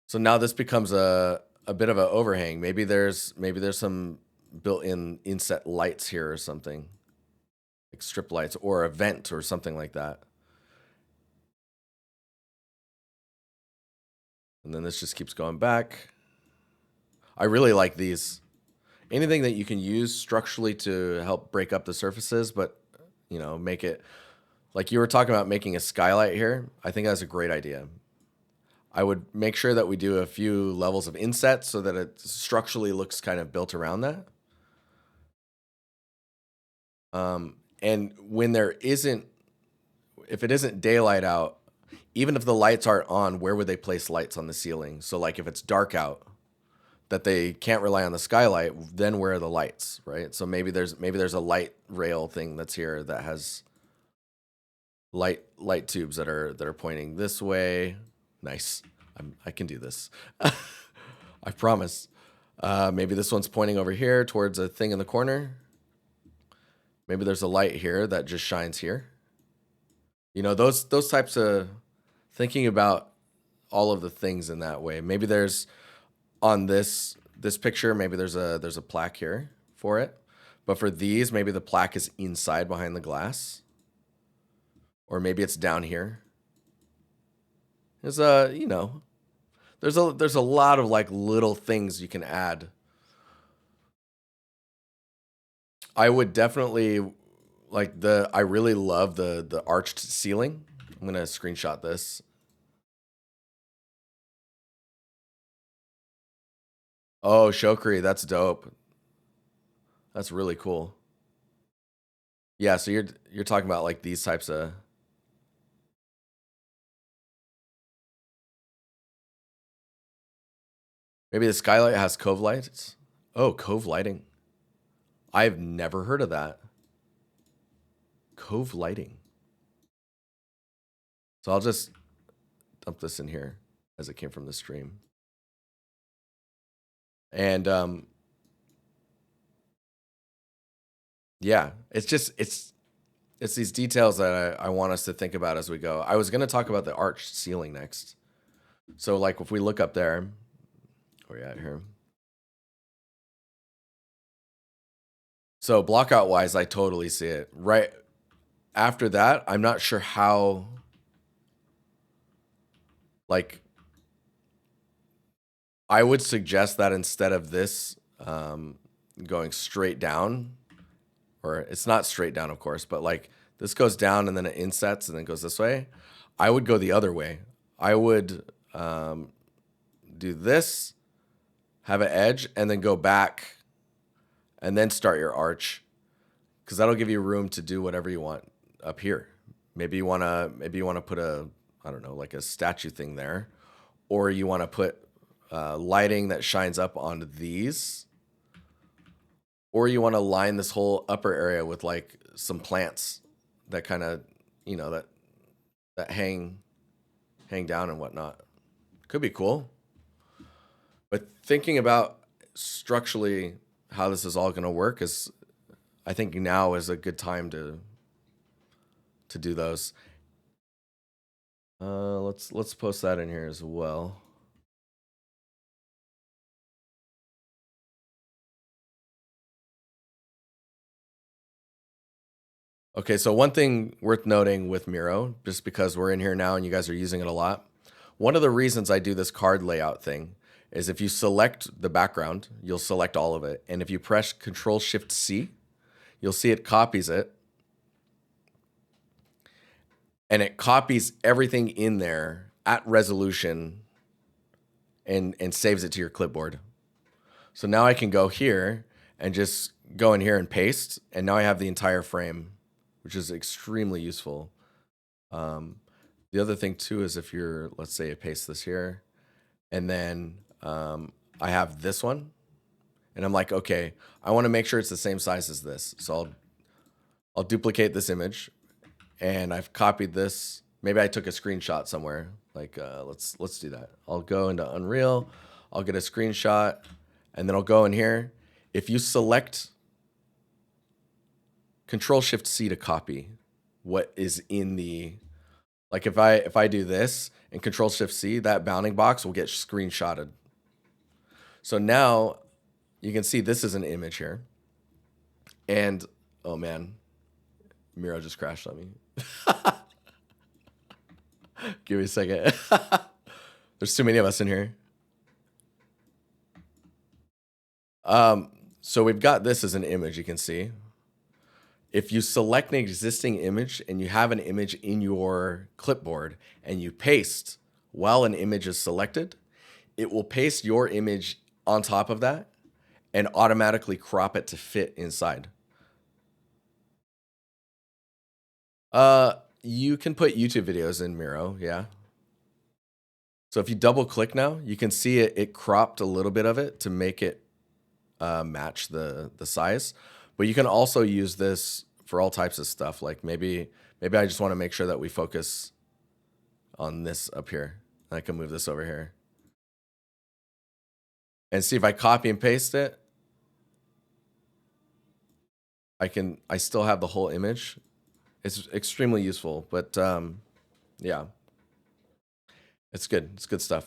S1: So now this becomes a bit of an overhang. Maybe there's some built-in inset lights here or something. Like strip lights or a vent or something like that. And then this just keeps going back. I really like these. Anything that you can use structurally to help break up the surfaces, but you know, make it like you were talking about making a skylight here. I think that's a great idea. I would make sure that we do a few levels of inset so that it structurally looks kind of built around that. And when there isn't, if it isn't daylight out, even if the lights aren't on, where would they place lights on the ceiling? So like if it's dark out, that they can't rely on the skylight, then where are the lights, right? So maybe there's a light rail thing that's here that has light tubes that are pointing this way. Nice. I can do this. I promise. Maybe this one's pointing over here towards a thing in the corner. Maybe there's a light here that just shines here. You know, those types of thinking about all of the things in that way. Maybe there's on this picture, maybe there's a plaque here for it. But for these, maybe the plaque is inside behind the glass. Or maybe it's down here. There's you know, there's a lot of like little things you can add. I would definitely like I really love the arched ceiling. I'm gonna screenshot this. Oh, Shokri, that's dope. That's really cool. Yeah, so you're talking about like these types of. Maybe the skylight has cove lights. Oh, cove lighting. I've never heard of that. Cove lighting. So I'll just dump this in here as it came from the stream. And yeah, it's these details that I want us to think about as we go. I was going to talk about the arched ceiling next. So like if we look up there, where are we at here? So blockout wise, I totally see it. Right after that, I'm not sure how, like, I would suggest that instead of this going straight down, or it's not straight down, of course, but like this goes down and then it insets and then goes this way. I would go the other way. I would do this, have an edge, and then go back and then start your arch, because that'll give you room to do whatever you want up here. Maybe you want to put a, I don't know, like a statue thing there, or you want to put lighting that shines up onto these, or you want to line this whole upper area with like some plants that kind of, you know, that hang down and whatnot. Could be cool. But thinking about structurally how this is all going to work is, I think now is a good time to do those. Let's post that in here as well. Okay, so one thing worth noting with Miro, just because we're in here now and you guys are using it a lot, one of the reasons I do this card layout thing is if you select the background, you'll select all of it. And if you press Control-Shift-C, you'll see it copies it. And it copies everything in there at resolution and saves it to your clipboard. So now I can go here and just go in here and paste, and now I have the entire frame, which is extremely useful. The other thing too is if you're, let's say I paste this here, and then I have this one, and I'm like, okay, I want to make sure it's the same size as this. So I'll duplicate this image, and I've copied this. Maybe I took a screenshot somewhere. Like let's do that. I'll go into Unreal. I'll get a screenshot, and then I'll go in here. If you select Control Shift C to copy what is in the, like if I do this and Control Shift C, that bounding box will get screenshotted. So now you can see this is an image here. And oh man, Miro just crashed on me. Give me a second. There's too many of us in here. So we've got this as an image, you can see. If you select an existing image and you have an image in your clipboard and you paste while an image is selected, it will paste your image on top of that and automatically crop it to fit inside. You can put YouTube videos in Miro, yeah. So if you double click now, you can see it cropped a little bit of it to make it match the size. But you can also use this for all types of stuff. Like maybe I just want to make sure that we focus on this up here. I can move this over here. And see if I copy and paste it, I still have the whole image. It's extremely useful, but yeah. It's good. It's good stuff.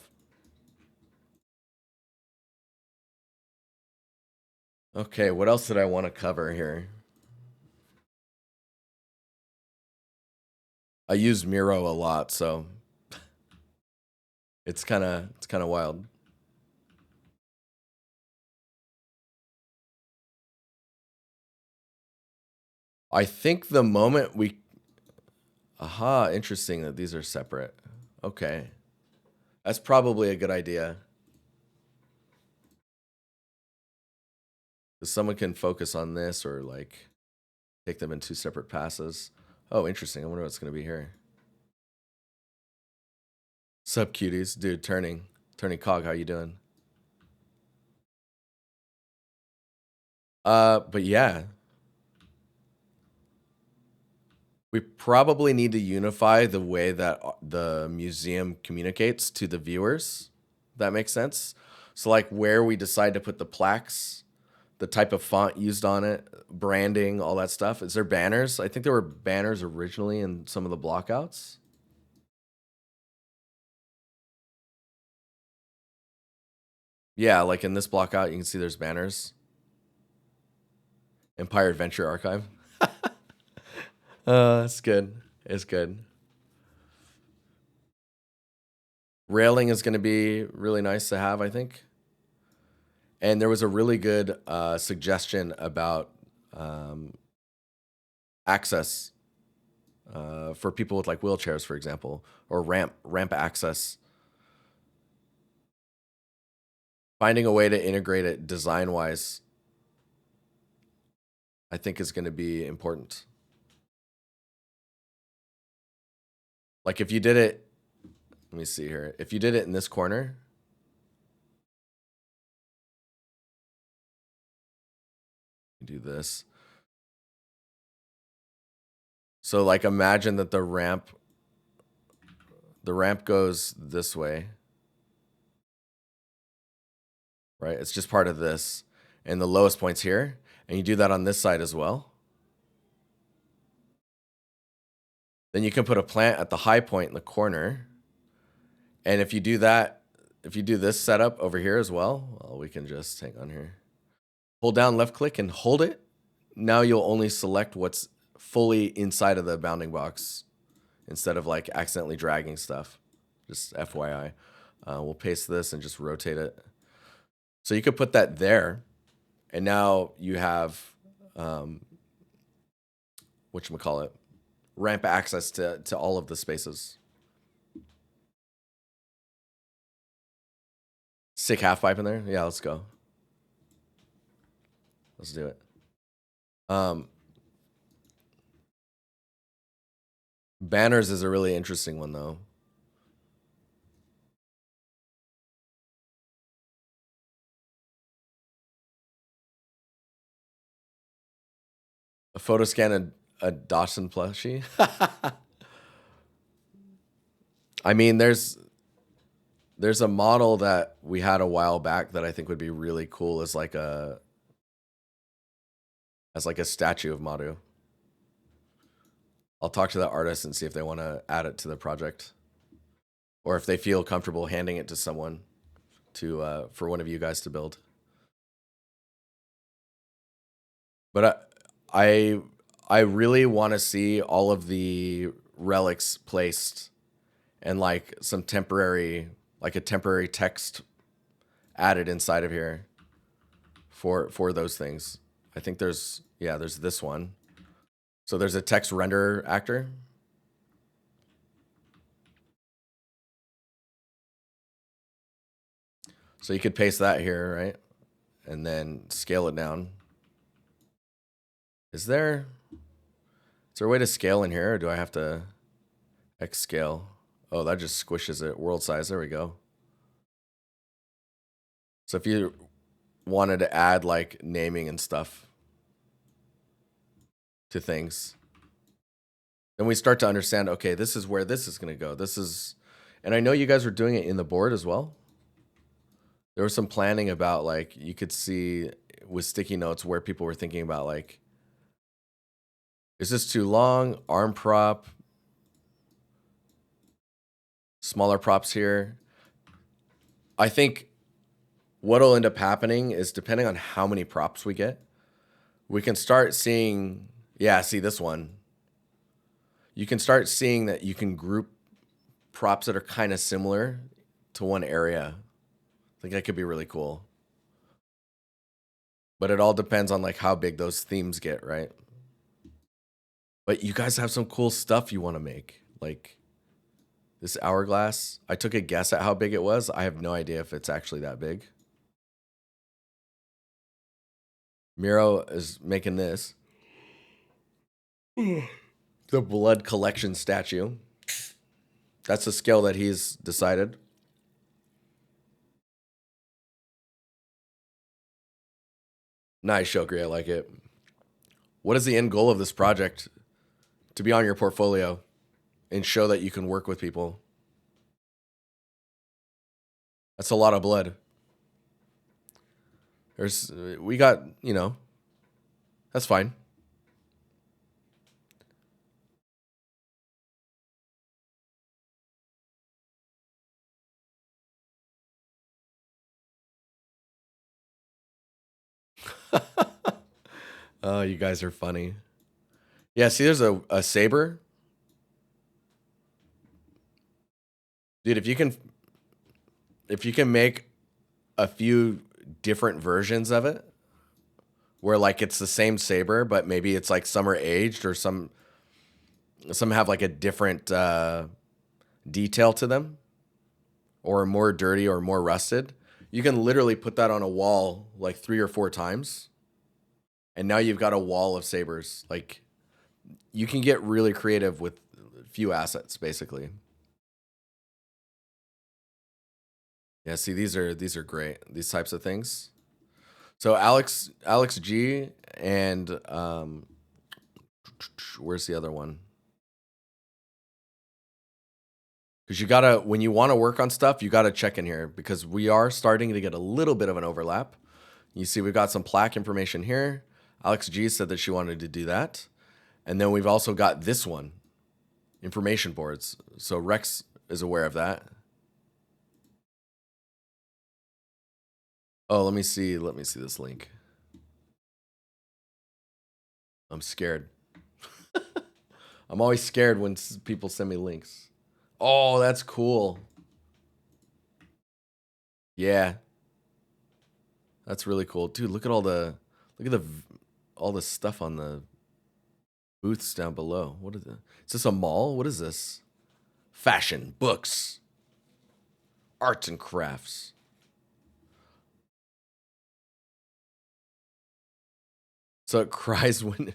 S1: Okay, what else did I want to cover here? I use Miro a lot, so it's kind of wild. I think the moment we, aha, interesting that these are separate. Okay. That's probably a good idea. Someone can focus on this or like take them in two separate passes. Oh, interesting. I wonder what's going to be here. Sup, cuties? Dude, turning cog, how you doing? But yeah. We probably need to unify the way that the museum communicates to the viewers. That makes sense. So like where we decide to put the plaques, the type of font used on it, branding, all that stuff. Is there banners? I think there were banners originally in some of the blockouts. Yeah, like in this blockout, you can see there's banners. Empire Adventure Archive. It's good. It's good. Railing is going to be really nice to have, I think. And there was a really good suggestion about access for people with like wheelchairs, for example, or ramp access. Finding a way to integrate it design-wise, I think is going to be important. Like if you did it, let me see here. If you did it in this corner, do this. So like imagine that the ramp goes this way, right? It's just part of this. And the lowest point's here. And you do that on this side as well. Then you can put a plant at the high point in the corner. And if you do that, if you do this setup over here as well, we can just hang on here. Hold down left click and hold it. Now you'll only select what's fully inside of the bounding box instead of like accidentally dragging stuff. Just FYI. We'll paste this and just rotate it. So you could put that there. And now you have, whatchamacallit, ramp access to all of the spaces. Sick half pipe in there? Yeah, let's go. Let's do it. Um, Banners is a really interesting one, though. A photo scan a Dawson plushie. I mean, there's a model that we had a while back that I think would be really cool as like a statue of Maru. I'll talk to the artist and see if they want to add it to the project, or if they feel comfortable handing it to someone to for one of you guys to build. But I really want to see all of the relics placed and like some temporary, like a temporary text added inside of here for those things. I think there's this one. So there's a text render actor. So you could paste that here, right? And then scale it down. Is there a way to scale in here, or do I have to X scale? Oh, that just squishes it. World size. There we go. So if you wanted to add like naming and stuff to things, then we start to understand, okay, this is where this is going to go. This is, and I know you guys were doing it in the board as well. There was some planning about like, you could see with sticky notes where people were thinking about like, is this too long? Arm prop, smaller props here. I think what'll end up happening is, depending on how many props we get, we can start seeing, yeah, see this one. You can start seeing that you can group props that are kind of similar to one area. I think that could be really cool. But it all depends on like how big those themes get, right? But you guys have some cool stuff you want to make. Like this hourglass. I took a guess at how big it was. I have no idea if it's actually that big. Miro is making this. The blood collection statue. That's the scale that he's decided. Nice, Shokri. I like it. What is the end goal of this project? To be on your portfolio and show that you can work with people. That's a lot of blood. We got, that's fine. Oh, you guys are funny. Yeah, see, there's a saber. Dude, if you can make a few different versions of it, where like it's the same saber, but maybe it's like some are aged, or some have like a different detail to them, or more dirty or more rusted. You can literally put that on a wall like 3 or 4 times, and now you've got a wall of sabers. Like, you can get really creative with few assets, basically. Yeah, see, these are great. These types of things. So Alex G and where's the other one? Because you gotta, when you want to work on stuff, you gotta check in here, because we are starting to get a little bit of an overlap. You see, we've got some plaque information here. Alex G said that she wanted to do that, and then we've also got this one, information boards. So Rex is aware of that. Oh, let me see this link. I'm scared. I'm always scared when people send me links. Oh, that's cool. Yeah. That's really cool. Dude, look at all the stuff on the booths down below. What is it? Is this a mall? What is this? Fashion, books, arts and crafts. So it cries when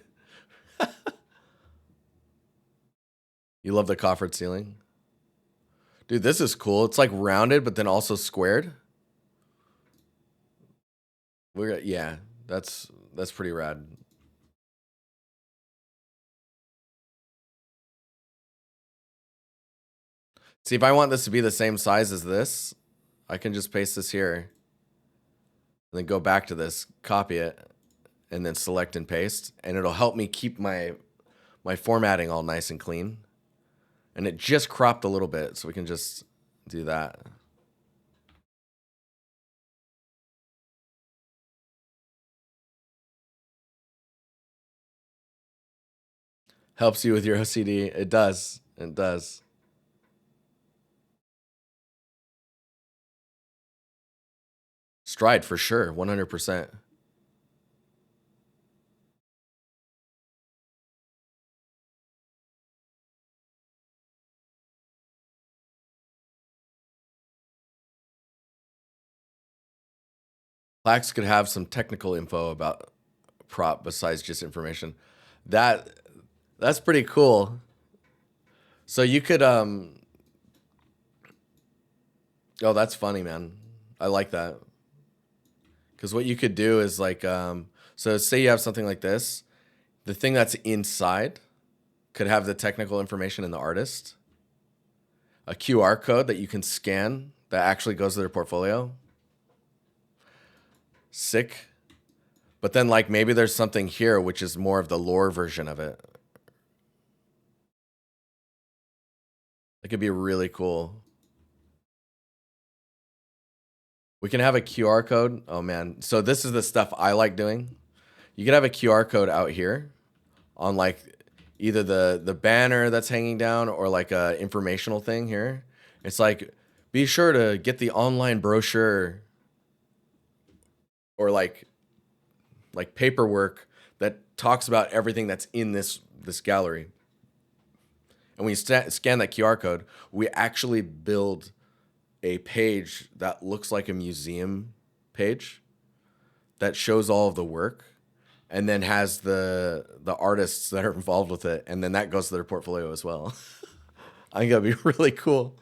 S1: you love the coffered ceiling. Dude, this is cool. It's like rounded, but then also squared. Yeah, that's pretty rad. See, if I want this to be the same size as this, I can just paste this here and then go back to this, copy it, and then select and paste, and it'll help me keep my formatting all nice and clean. And it just cropped a little bit, so we can just do that. Helps you with your OCD. It does. It does. Stride for sure, 100%. Plax could have some technical info about prop besides just information. That's pretty cool. So you could oh, that's funny, man. I like that. Cuz what you could do is like so say you have something like this, the thing that's inside could have the technical information in the artist. A QR code that you can scan that actually goes to their portfolio. Sick. But then like maybe there's something here which is more of the lore version of it. It could be really cool. We can have a QR code. Oh man. So this is the stuff I like doing. You could have a QR code out here on like either the banner that's hanging down or like a informational thing here. It's like be sure to get the online brochure or like paperwork that talks about everything that's in this gallery. And when you scan that QR code, we actually build a page that looks like a museum page that shows all of the work and then has the artists that are involved with it, and then that goes to their portfolio as well. I think that'd be really cool.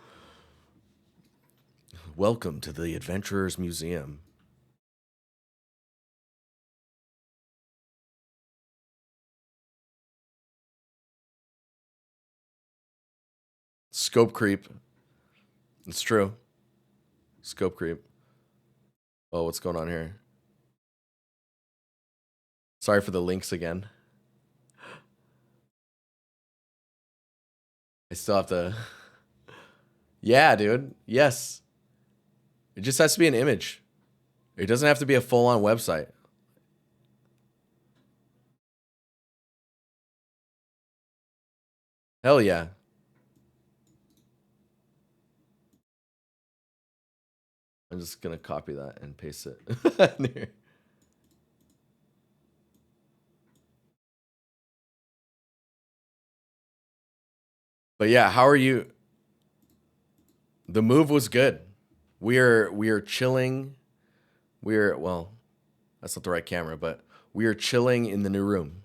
S1: Welcome to the Adventurers Museum. Scope creep. It's true. Scope creep. Oh, what's going on here? Sorry for the links again. I still have to. Yeah, dude. Yes. It just has to be an image. It doesn't have to be a full on website. Hell yeah. I'm just going to copy that and paste it. But yeah, how are you? The move was good. We are chilling. Well, that's not the right camera, but we are chilling in the new room.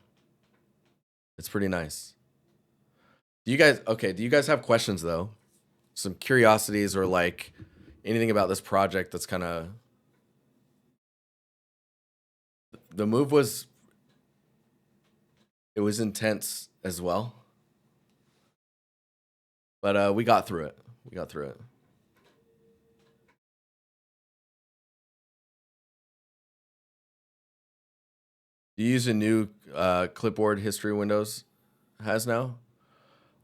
S1: It's pretty nice. Do you guys have questions though? Some curiosities or like anything about this project that's kind of the move was it was intense as well. But we got through it. We got through it. Do you use a new clipboard history Windows has now?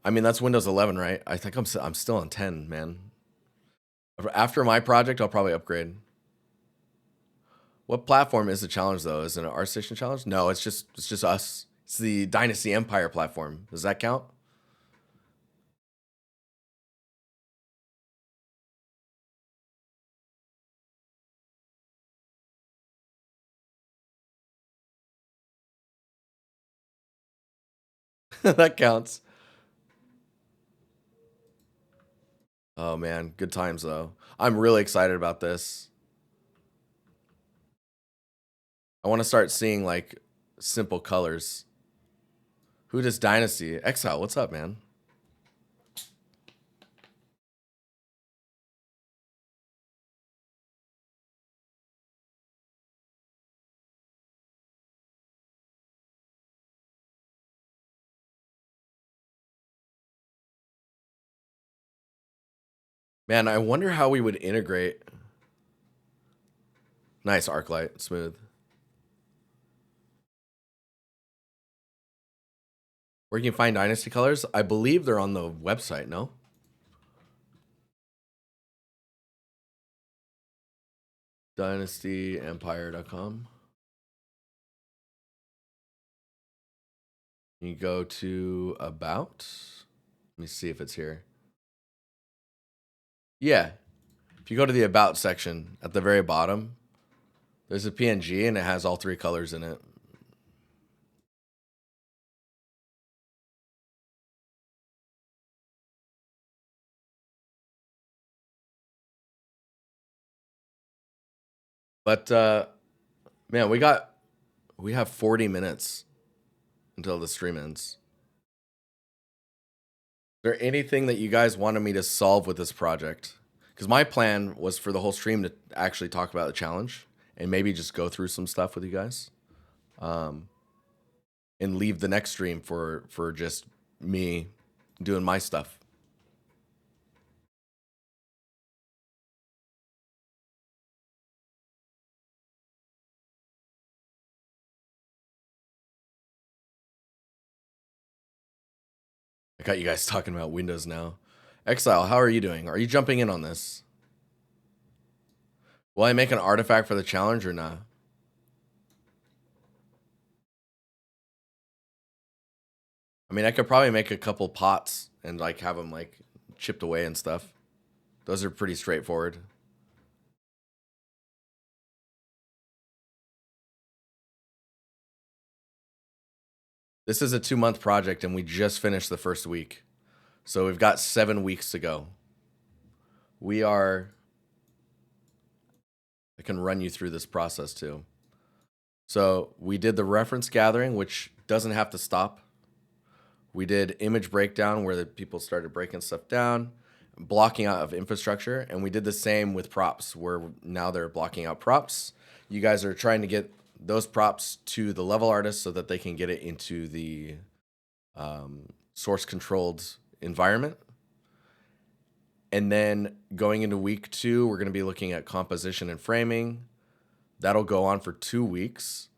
S1: I mean, that's Windows 11, right? I think I'm still on 10, man. After my project, I'll probably upgrade. What platform is the challenge though? Is it an ArtStation challenge? No, it's just us. It's the Dynasty Empire platform. Does that count? That counts. Oh man, good times though. I'm really excited about this. I want to start seeing like simple colors. Who does Dynasty? Exile, what's up, man? Man, I wonder how we would integrate. Nice Arclight, smooth. Where you can find Dynasty colors? I believe they're on the website, no? DynastyEmpire.com. You go to About. Let me see if it's here. Yeah. If you go to the About section at the very bottom, there's a PNG and it has all 3 colors in it. But man, we have 40 minutes until the stream ends. Is there anything that you guys wanted me to solve with this project? Because my plan was for the whole stream to actually talk about the challenge and maybe just go through some stuff with you guys, and leave the next stream for just me doing my stuff. I got you guys talking about Windows now. Exile, how are you doing? Are you jumping in on this? Will I make an artifact for the challenge or not? I mean, I could probably make a couple pots and like have them like chipped away and stuff. Those are pretty straightforward. This is a 2-month project and we just finished the first week. So we've got 7 weeks to go. I can run you through this process too. So we did the reference gathering, which doesn't have to stop. We did image breakdown where the people started breaking stuff down, blocking out of infrastructure. And we did the same with props where now they're blocking out props. You guys are trying to get those props to the level artist so that they can get it into the source controlled environment. And then going into week 2, we're going to be looking at composition and framing. That'll go on for 2 weeks.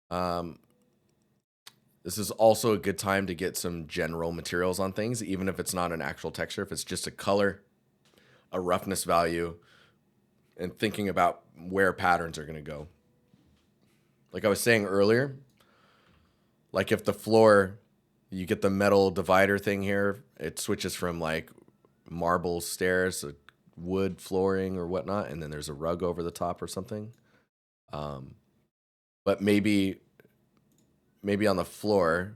S1: This is also a good time to get some general materials on things, even if it's not an actual texture, if it's just a color, a roughness value, and thinking about where patterns are going to go. Like I was saying earlier, like if the floor, you get the metal divider thing here, it switches from like marble stairs to wood flooring or whatnot, and then there's a rug over the top or something. But maybe on the floor,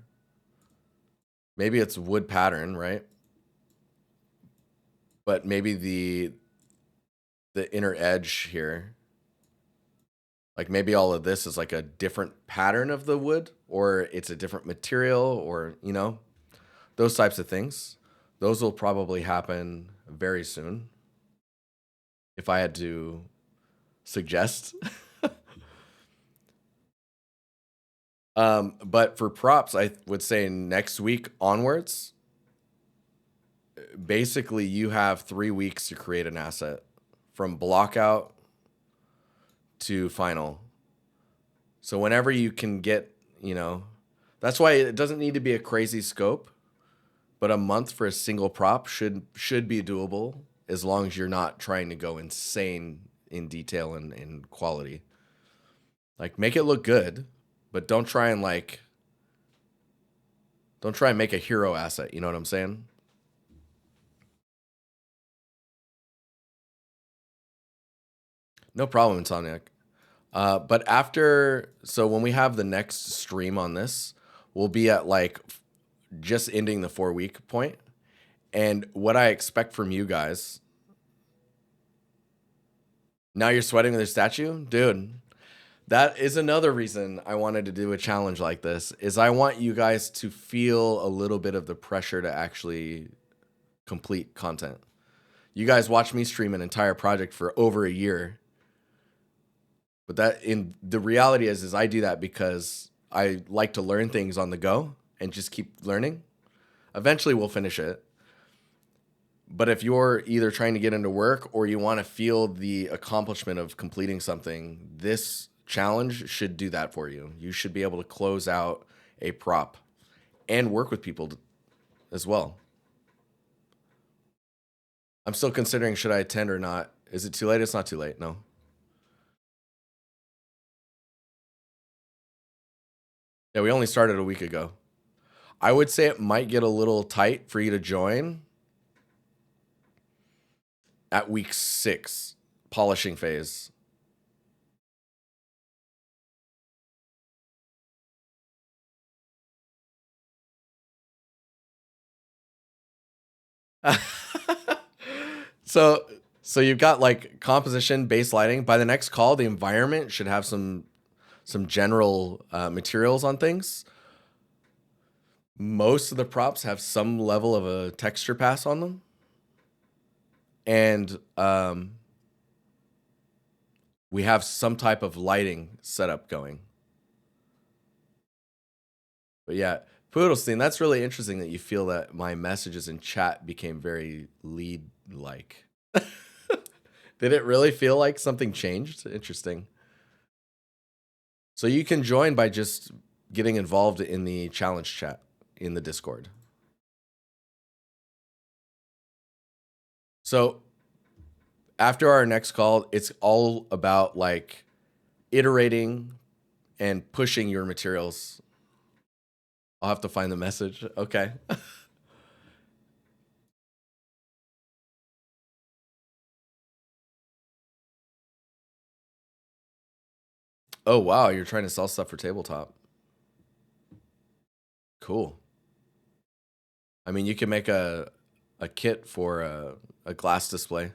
S1: maybe it's wood pattern, right? But maybe the inner edge here, like maybe all of this is like a different pattern of the wood, or it's a different material, or, you know, those types of things. Those will probably happen very soon, if I had to suggest. But for props, I would say next week onwards, basically you have 3 weeks to create an asset from blockout to final. So whenever you can get, you know, that's why it doesn't need to be a crazy scope, but a month for a single prop should be doable as long as you're not trying to go insane in detail and quality. Like make it look good, but don't try and make a hero asset. You know what I'm saying? No problem, Insomniac. But so when we have the next stream on this, we'll be at like just ending the 4-week point. And what I expect from you guys, now you're sweating with the statue? Dude, That is another reason I wanted to do a challenge like this is I want you guys to feel a little bit of the pressure to actually complete content. You guys watch me stream an entire project for over a year. But that in the reality is I do that because I like to learn things on the go and just keep learning. Eventually we'll finish it. But if you're either trying to get into work or you want to feel the accomplishment of completing something, this challenge should do that for you. You should be able to close out a prop and work with people as well. I'm still considering should I attend or not. Is it too late? It's not too late. No. Yeah, we only started a week ago. I would say it might get a little tight for you to join at week 6, polishing phase. so so you've got like composition, base lighting. By the next call, the environment should have some general materials on things. Most of the props have some level of a texture pass on them, and we have some type of lighting setup going. But yeah, Poodlestein, that's really interesting that you feel that my messages in chat became very lead-like. Did it really feel like something changed? Interesting. So you can join by just getting involved in the challenge chat in the Discord. So after our next call, it's all about like iterating and pushing your materials. I'll have to find the message. Okay. Oh, wow. You're trying to sell stuff for tabletop. Cool. I mean, you can make a kit for a glass display.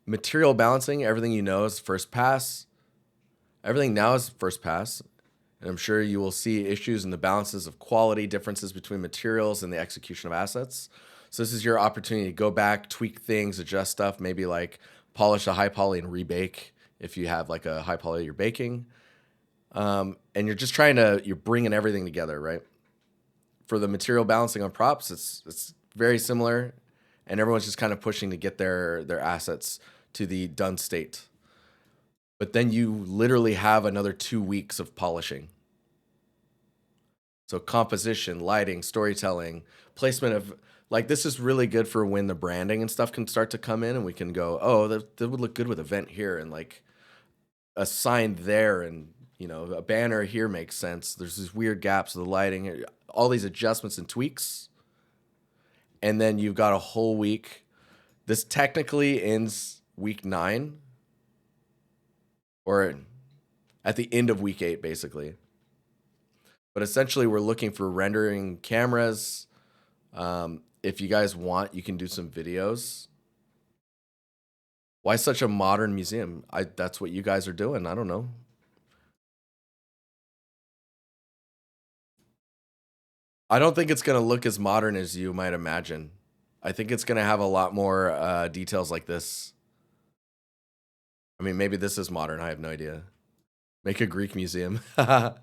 S1: Material balancing, everything you know is first pass. Everything now is first pass. And I'm sure you will see issues in the balances of quality, differences between materials, and the execution of assets. So this is your opportunity to go back, tweak things, adjust stuff, maybe like polish a high poly and rebake if you have like a high poly you're baking. And you're just you're bringing everything together, right? For the material balancing on props, it's very similar, and everyone's just kind of pushing to get their assets to the done state. But then you literally have another 2 weeks of polishing. So composition, lighting, storytelling, placement of like this is really good for when the branding and stuff can start to come in and we can go, oh, that would look good with event here and like a sign there and a banner here makes sense. There's these weird gaps of the lighting, all these adjustments and tweaks. And then you've got a whole week. This technically ends week 9 or at the end of week 8, basically. But essentially, we're looking for rendering cameras. If you guys want, you can do some videos. Why such a modern museum? That's what you guys are doing. I don't know. I don't think it's going to look as modern as you might imagine. I think it's going to have a lot more details like this. I mean, maybe this is modern. I have no idea. Make a Greek museum. Let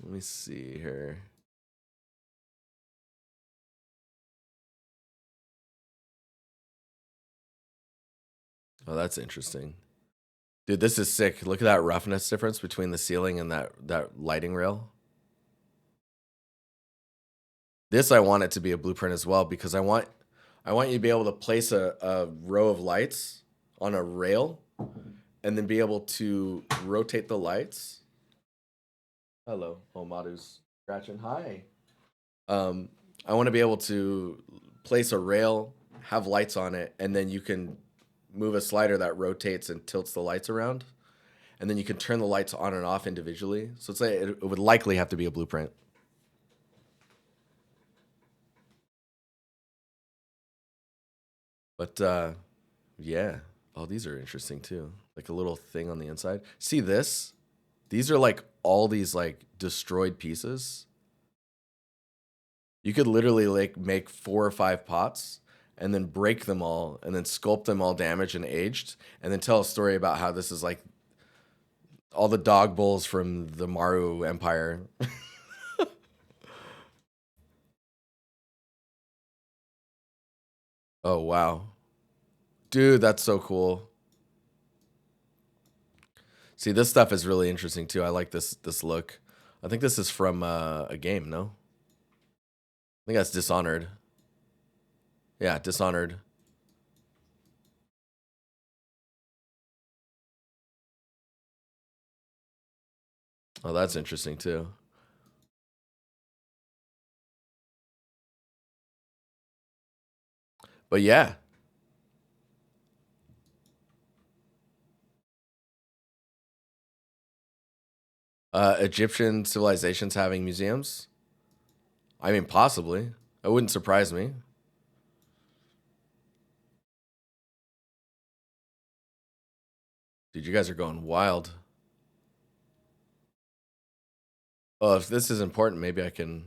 S1: me see here. Oh, that's interesting. Dude, this is sick. Look at that roughness difference between the ceiling and that lighting rail. This I want it to be a blueprint as well because I want you to be able to place a row of lights on a rail and then be able to rotate the lights. Hello, Omadu's scratching. Hi. I want to be able to place a rail, have lights on it, and then you can move a slider that rotates and tilts the lights around. And then you can turn the lights on and off individually. So it's like it would likely have to be a blueprint. But yeah. Oh, these are interesting too. Like a little thing on the inside. See this? These are like all these like destroyed pieces. You could literally like make 4 or 5 pots and then break them all and then sculpt them all damaged and aged and then tell a story about how this is like all the dog bowls from the Maru Empire. Oh wow. Dude, that's so cool. See, this stuff is really interesting too. I like this look. I think this is from a game, no? I think that's Dishonored. Yeah, Dishonored. Oh, that's interesting too. But yeah, Egyptian civilizations having museums. I mean, possibly. It wouldn't surprise me. Dude, you guys are going wild. Oh, if this is important, maybe I can.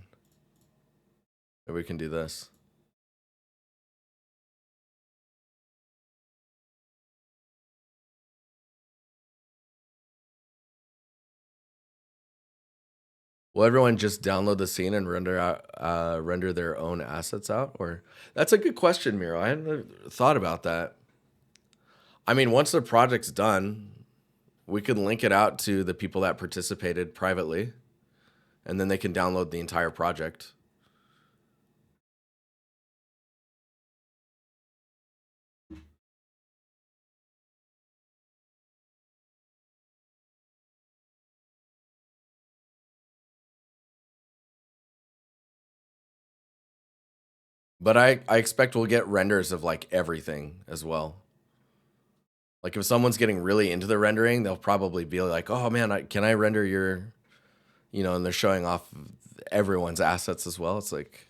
S1: Maybe we can do this. Will everyone just download the scene and render their own assets out? Or that's a good question, Miro. I hadn't thought about that. I mean, once the project's done, we could link it out to the people that participated privately, and then they can download the entire project. But I expect we'll get renders of like everything as well. Like if someone's getting really into the rendering, they'll probably be like, "Oh man, can I render your," and they're showing off everyone's assets as well. It's like,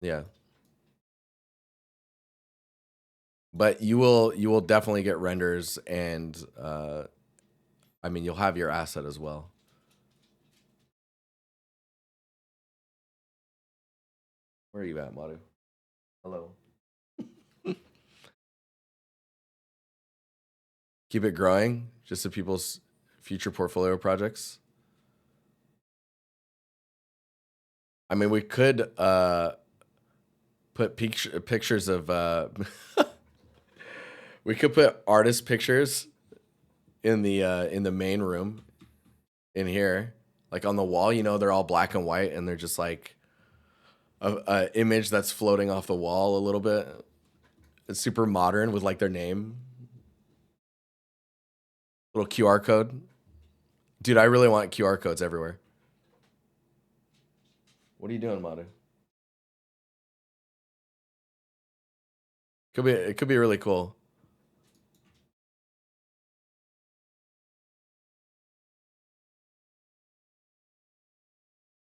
S1: yeah. But you will definitely get renders, and I mean you'll have your asset as well. Where are you at, Maru? Hello. Keep it growing, just so people's future portfolio projects. I mean, we could put pictures of. We could put artist pictures in the main room in here, like on the wall. They're all black and white, and they're just like a image that's floating off the wall a little bit. It's super modern with like their name, little QR code. Dude, I really want QR codes everywhere. What are you doing, Madu? It could be really cool.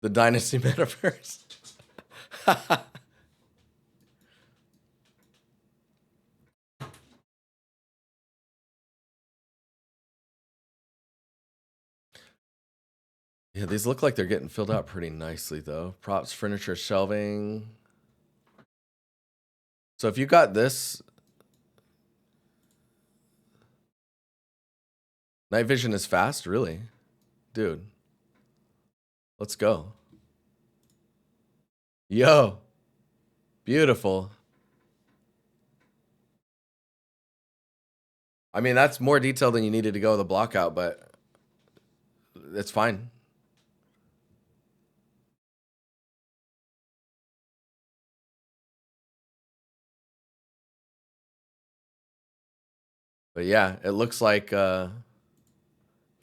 S1: The Dynasty Metaverse. Yeah, these look like they're getting filled out pretty nicely though. Props, furniture, shelving. So if you got this, night vision is fast, really, dude. Let's go. Yo, beautiful. I mean, that's more detail than you needed to go with the blockout, but it's fine. But yeah, it looks like, dude,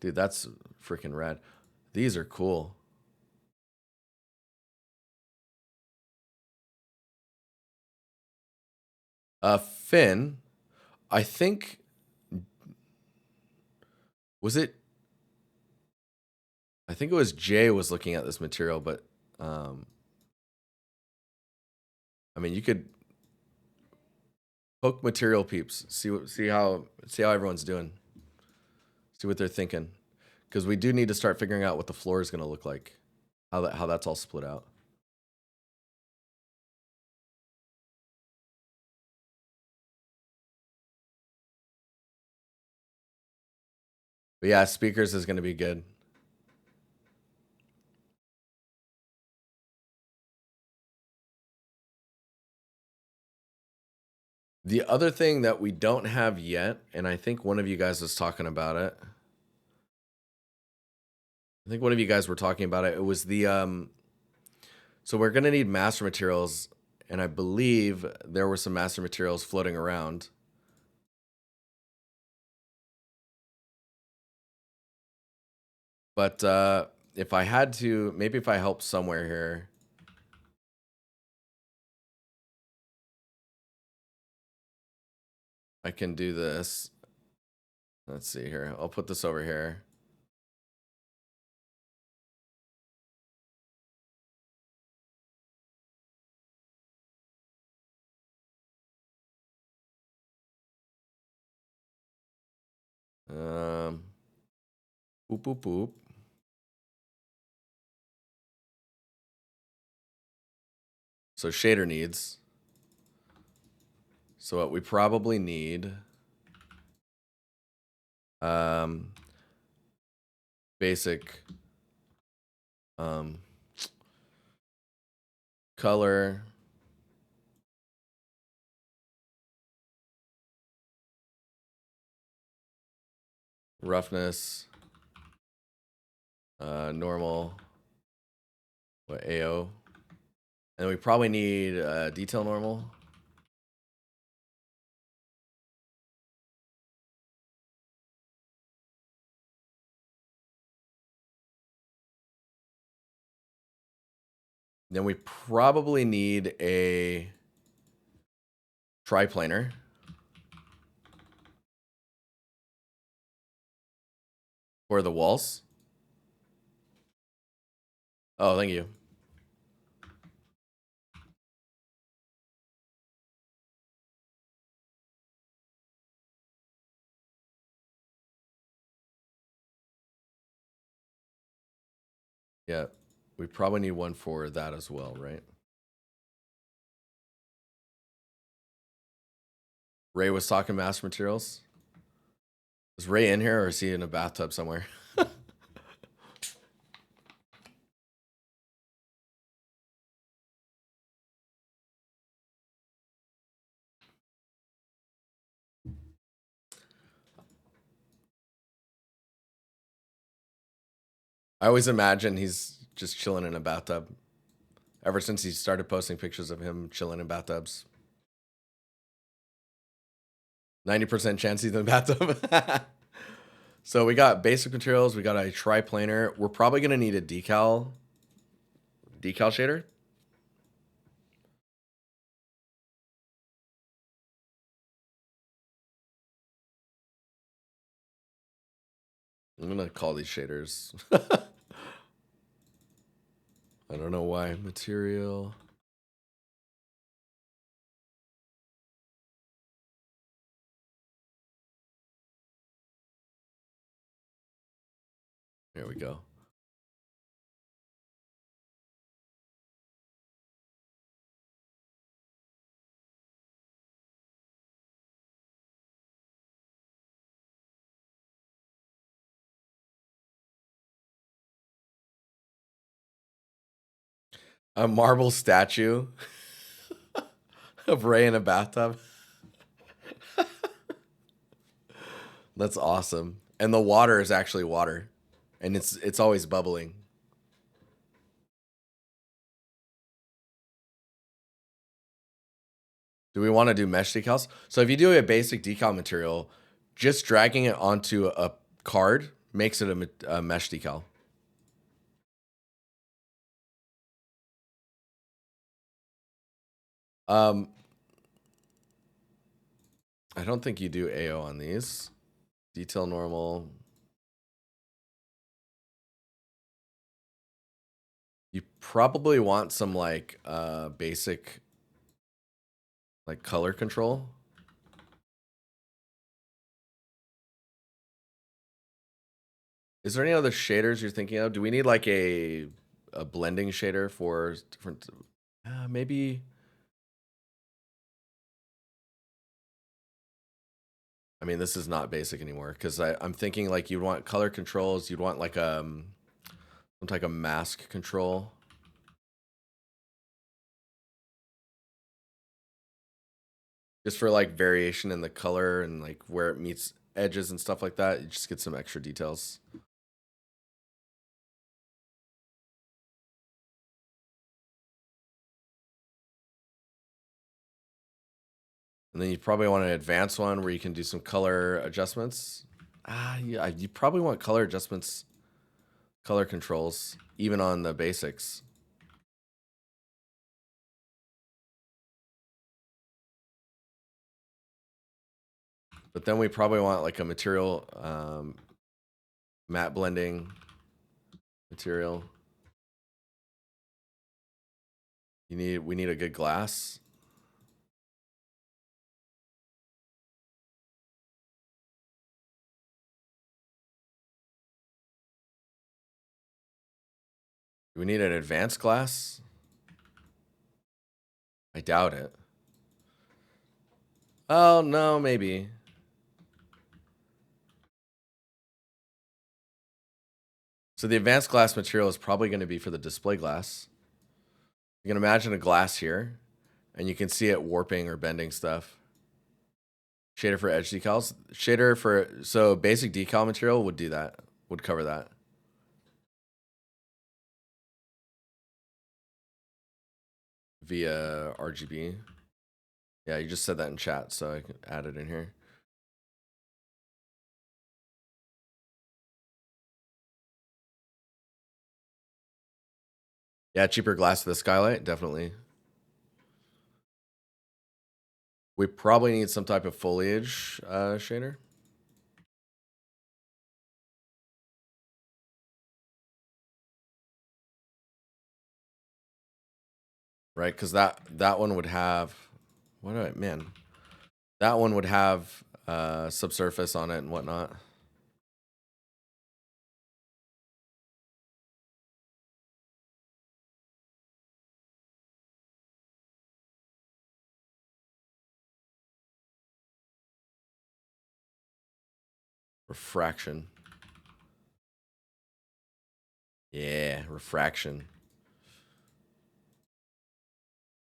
S1: that's freaking rad. These are cool. Finn, I think, was it? I think it was Jay was looking at this material, but um, I mean, you could Poke material peeps. See how everyone's doing. See what they're thinking. Because we do need to start figuring out what the floor is going to look like. How that's all split out. But yeah, speakers is going to be good. The other thing that we don't have yet, and I think one of you guys was talking about it. I think one of you guys were talking about it. It was the so we're going to need master materials, and I believe there were some master materials floating around. But if I had to, maybe if I help somewhere here. I can do this. Let's see here. I'll put this over here. Boop, boop, boop. So shader needs. So what we probably need, basic, color, roughness, normal, what, AO, and we probably need detail normal. Then we probably need a triplanar. For the walls. Oh, thank you. Yeah, we probably need one for that as well, right? Ray was talking master materials. Is Ray in here or is he in a bathtub somewhere? I always imagine he's just chilling in a bathtub. Ever since he started posting pictures of him chilling in bathtubs. 90% chance he's in the bathtub. So we got basic materials. We got a triplanar. We're probably going to need a decal shader. I'm going to call these shaders. I don't know why. Material. There we go. A marble statue of Ray in a bathtub. That's awesome. And the water is actually water. And it's always bubbling. Do we want to do mesh decals? So if you do a basic decal material, just dragging it onto a card makes it a mesh decal. I don't think you do AO on these. Detail normal. You probably want some like basic like color control. Is there any other shaders you're thinking of? Do we need like a blending shader for different? Maybe. I mean, this is not basic anymore because I'm thinking like you'd want color controls. You'd want like some type of mask control. Just for like variation in the color and like where it meets edges and stuff like that. You just get some extra details. And then you probably want an advanced one where you can do some color adjustments. Yeah, you probably want color adjustments, color controls, even on the basics. But then we probably want like a material, matte blending material. We need a good glass. Do we need an advanced glass? I doubt it. Oh, no, maybe. So the advanced glass material is probably going to be for the display glass. You can imagine a glass here, and you can see it warping or bending stuff. Shader for edge decals. Shader for, so basic decal material would do that, would cover that. Via RGB. Yeah, you just said that in chat, so I can add it in here. Yeah, cheaper glass for the skylight, definitely. We probably need some type of foliage shader. Right, because that one would have, that one would have subsurface on it and whatnot. Refraction. Yeah, refraction.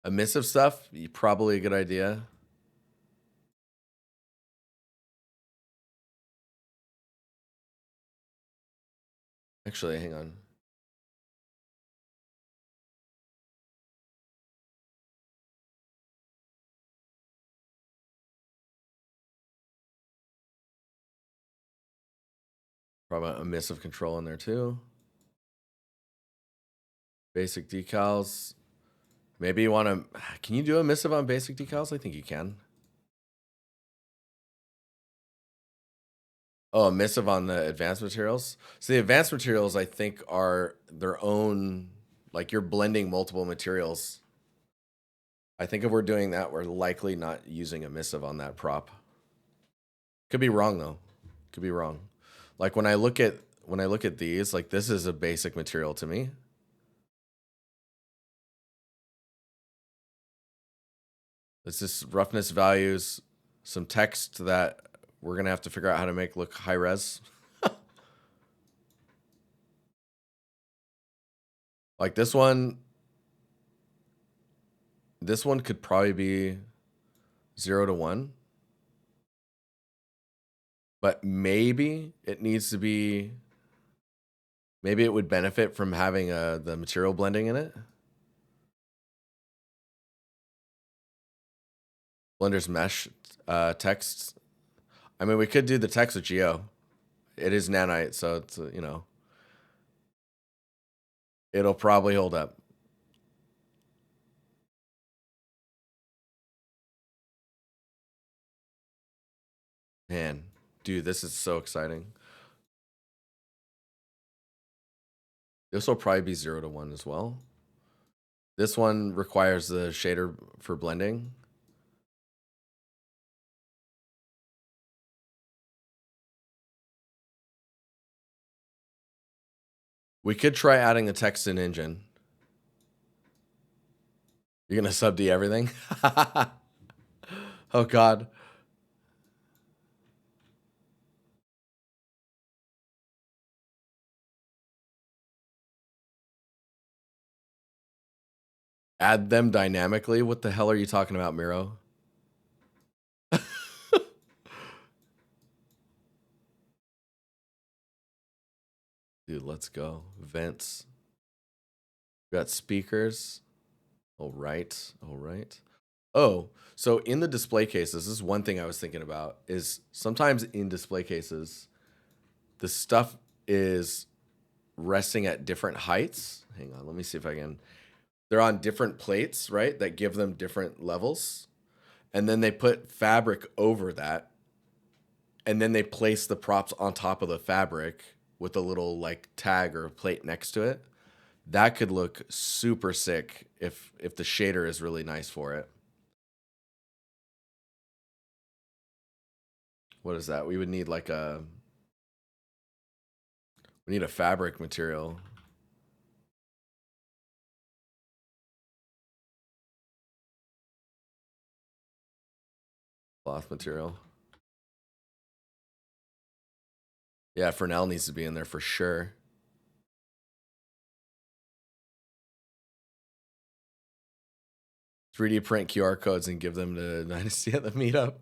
S1: Emissive stuff, probably a good idea. Actually, hang on. Probably emissive control in there too. Basic decals. Maybe you want to. Can you do emissive on basic decals? I think you can. Oh, emissive on the advanced materials. So the advanced materials, I think, are their own. Like you're blending multiple materials. I think if we're doing that, we're likely not using emissive on that prop. Could be wrong though. Could be wrong. Like when I look at these, like this is a basic material to me. It's just roughness values, some text that we're gonna have to figure out how to make look high res. Like this one could probably be 0 to 1. But maybe it needs to be, maybe it would benefit from having the material blending in it. Blender's mesh text. I mean, we could do the text with Geo. It is nanite, so it's, it'll probably hold up. Man, dude, this is so exciting. This will probably be 0 to 1 as well. This one requires the shader for blending. We could try adding the text in engine. You're gonna sub D everything? Oh God. Add them dynamically? What the hell are you talking about, Miro? Dude, let's go. Vents. We got speakers. All right. All right. Oh, so in the display cases, this is one thing I was thinking about is sometimes in display cases, the stuff is resting at different heights. Hang on, let me see if I can. They're on different plates, right? That give them different levels. And then they put fabric over that. And then they place the props on top of the fabric with a little like tag or plate next to it. That could look super sick if the shader is really nice for it. What is that? We would need like we need a fabric material. Cloth material. Yeah, Fresnel needs to be in there for sure. .3D print QR codes and give them to Dynasty at the meetup.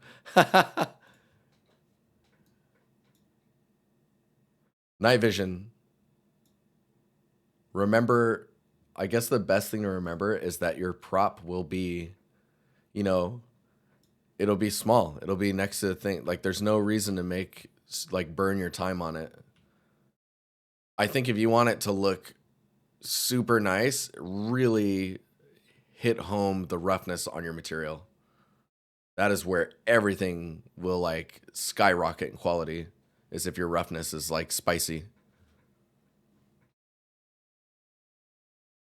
S1: Night vision. Remember, I guess the best thing to remember is that your prop will be, you know, it'll be small. It'll be next to the thing. Like, there's no reason to make, like, burn your time on it. I think if you want it to look super nice, really hit home the roughness on your material. That is where everything will like skyrocket in quality, is if your roughness is like spicy.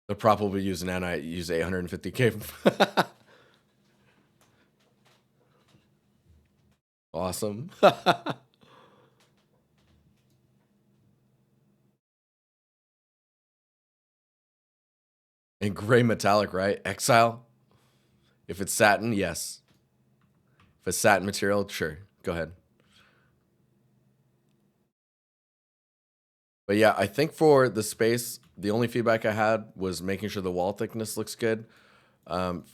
S1: The prop will be used and I use 850K. Awesome. And gray metallic, right? Exile. If it's satin, yes. If it's satin material, sure. Go ahead. But yeah, I think for the space, the only feedback I had was making sure the wall thickness looks good.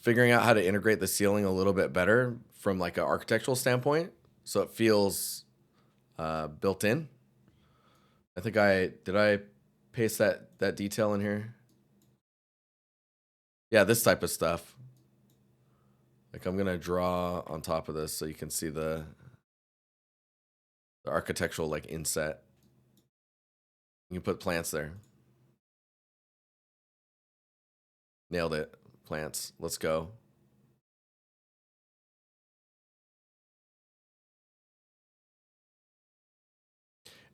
S1: Figuring out how to integrate the ceiling a little bit better from like an architectural standpoint, so it feels built in. I think I paste that detail in here. Yeah, this type of stuff. Like I'm gonna draw on top of this so you can see the architectural like inset. You can put plants there. Nailed it. Plants. Let's go.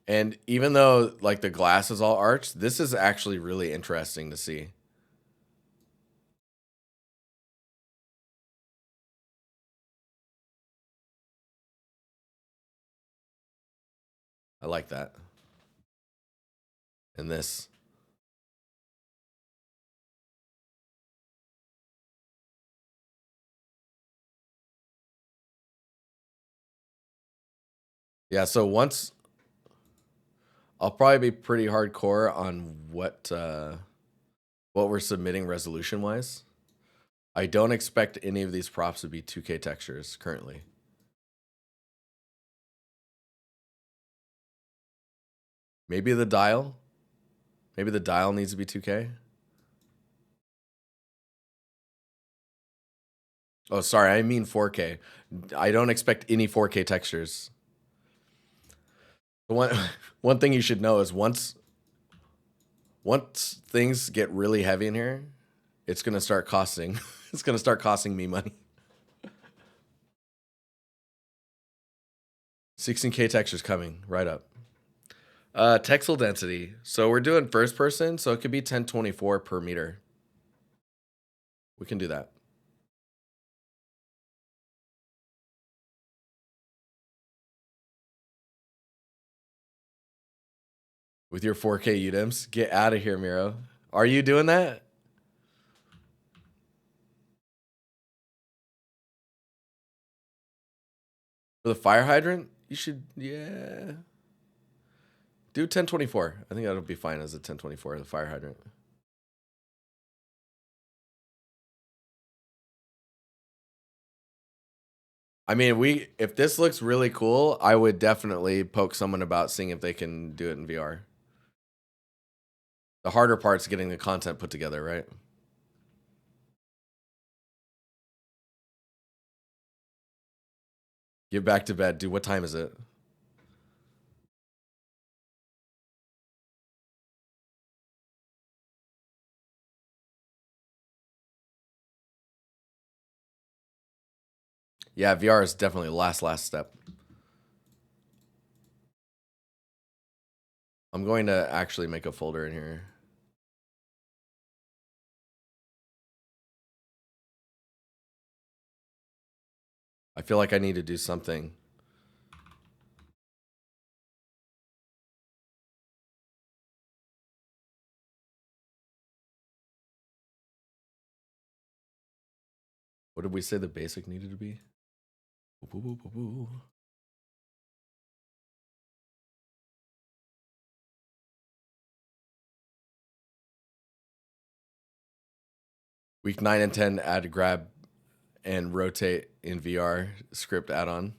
S1: And even though like the glass is all arched, this is actually really interesting to see. I like that. And this. Yeah, so once I'll probably be pretty hardcore on what we're submitting resolution wise. I don't expect any of these props to be 2K textures currently. Maybe the dial. Maybe the dial needs to be 2K. Oh, sorry, I mean 4K. I don't expect any 4K textures. One thing you should know is once things get really heavy in here, it's gonna start costing. It's gonna start costing me money. 16K textures coming right up. Texel density. So we're doing first person, so it could be 1024 per meter. We can do that. With your 4K UDIMs? Get out of here, Miro. Are you doing that? For the fire hydrant? You should, yeah. Do 1024. I think that'll be fine as a 1024, the fire hydrant. I mean, if this looks really cool, I would definitely poke someone about seeing if they can do it in VR. The harder part's getting the content put together, right? Get back to bed. Dude, what time is it? Yeah, VR is definitely the last step. I'm going to actually make a folder in here. I feel like I need to do something. What did we say the basic needed to be? Week 9 and 10, add grab and rotate in VR script add-on.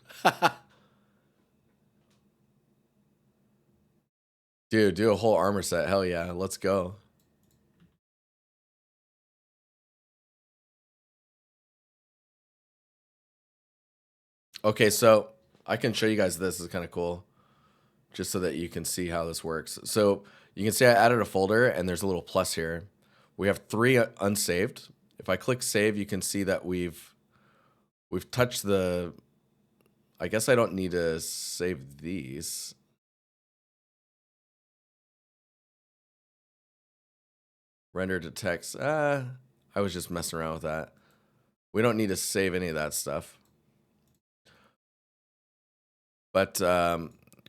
S1: Dude, do a whole armor set. Hell yeah, let's go. Okay, so I can show you guys this. Is kind of cool, just so that you can see how this works. So you can see I added a folder, and there's a little plus here. We have 3 unsaved. If I click save, you can see that we've touched the. I guess I don't need to save these. Render to text. I was just messing around with that. We don't need to save any of that stuff. But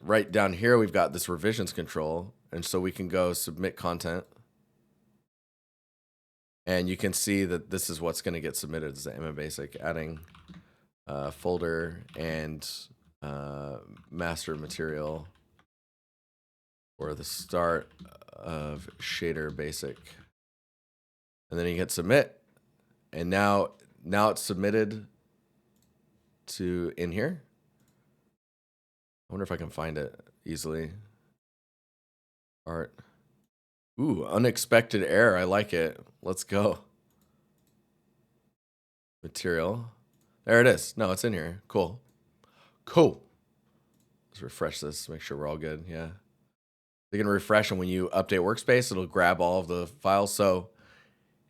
S1: right down here, we've got this revisions control. And so we can go submit content. And you can see that this is what's going to get submitted as the MM Basic, adding folder and master material for the start of shader basic. And then you hit submit. And now it's submitted to in here. I wonder if I can find it easily. Art. Ooh, unexpected error. I like it. Let's go. Material. There it is. No, it's in here. Cool. Cool. Let's refresh this. Make sure we're all good. Yeah. You can refresh, and when you update workspace, it'll grab all of the files. So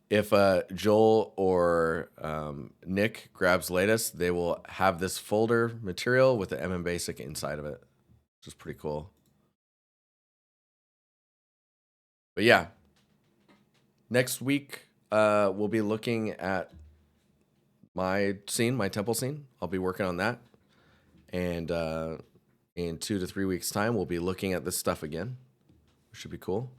S1: if Joel or Nick grabs latest, they will have this folder material with the MM Basic inside of it, which is pretty cool. But yeah, next week we'll be looking at my scene, my temple scene. I'll be working on that. And in 2 to 3 weeks' time, we'll be looking at this stuff again, which should be cool.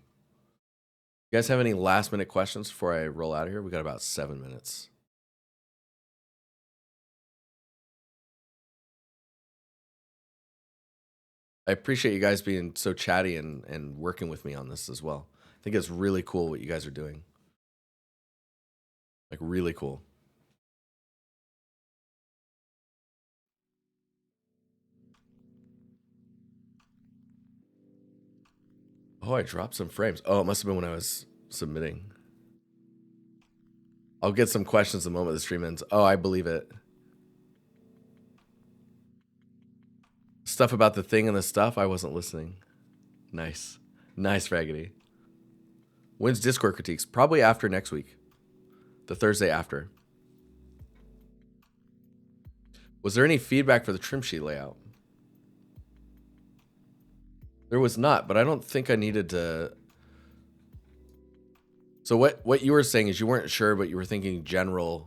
S1: You guys have any last minute questions before I roll out of here? We got about 7 minutes. I appreciate you guys being so chatty and working with me on this as well. I think it's really cool what you guys are doing. Like, really cool. Oh, I dropped some frames. Oh, it must have been when I was submitting. I'll get some questions the moment the stream ends. Oh, I believe it. Stuff about the thing and the stuff, I wasn't listening. Nice. Nice, Raggedy. When's Discord critiques? Probably after next week. The Thursday after. Was there any feedback for the trim sheet layout? There was not, but I don't think I needed to. So what you were saying is you weren't sure, but you were thinking general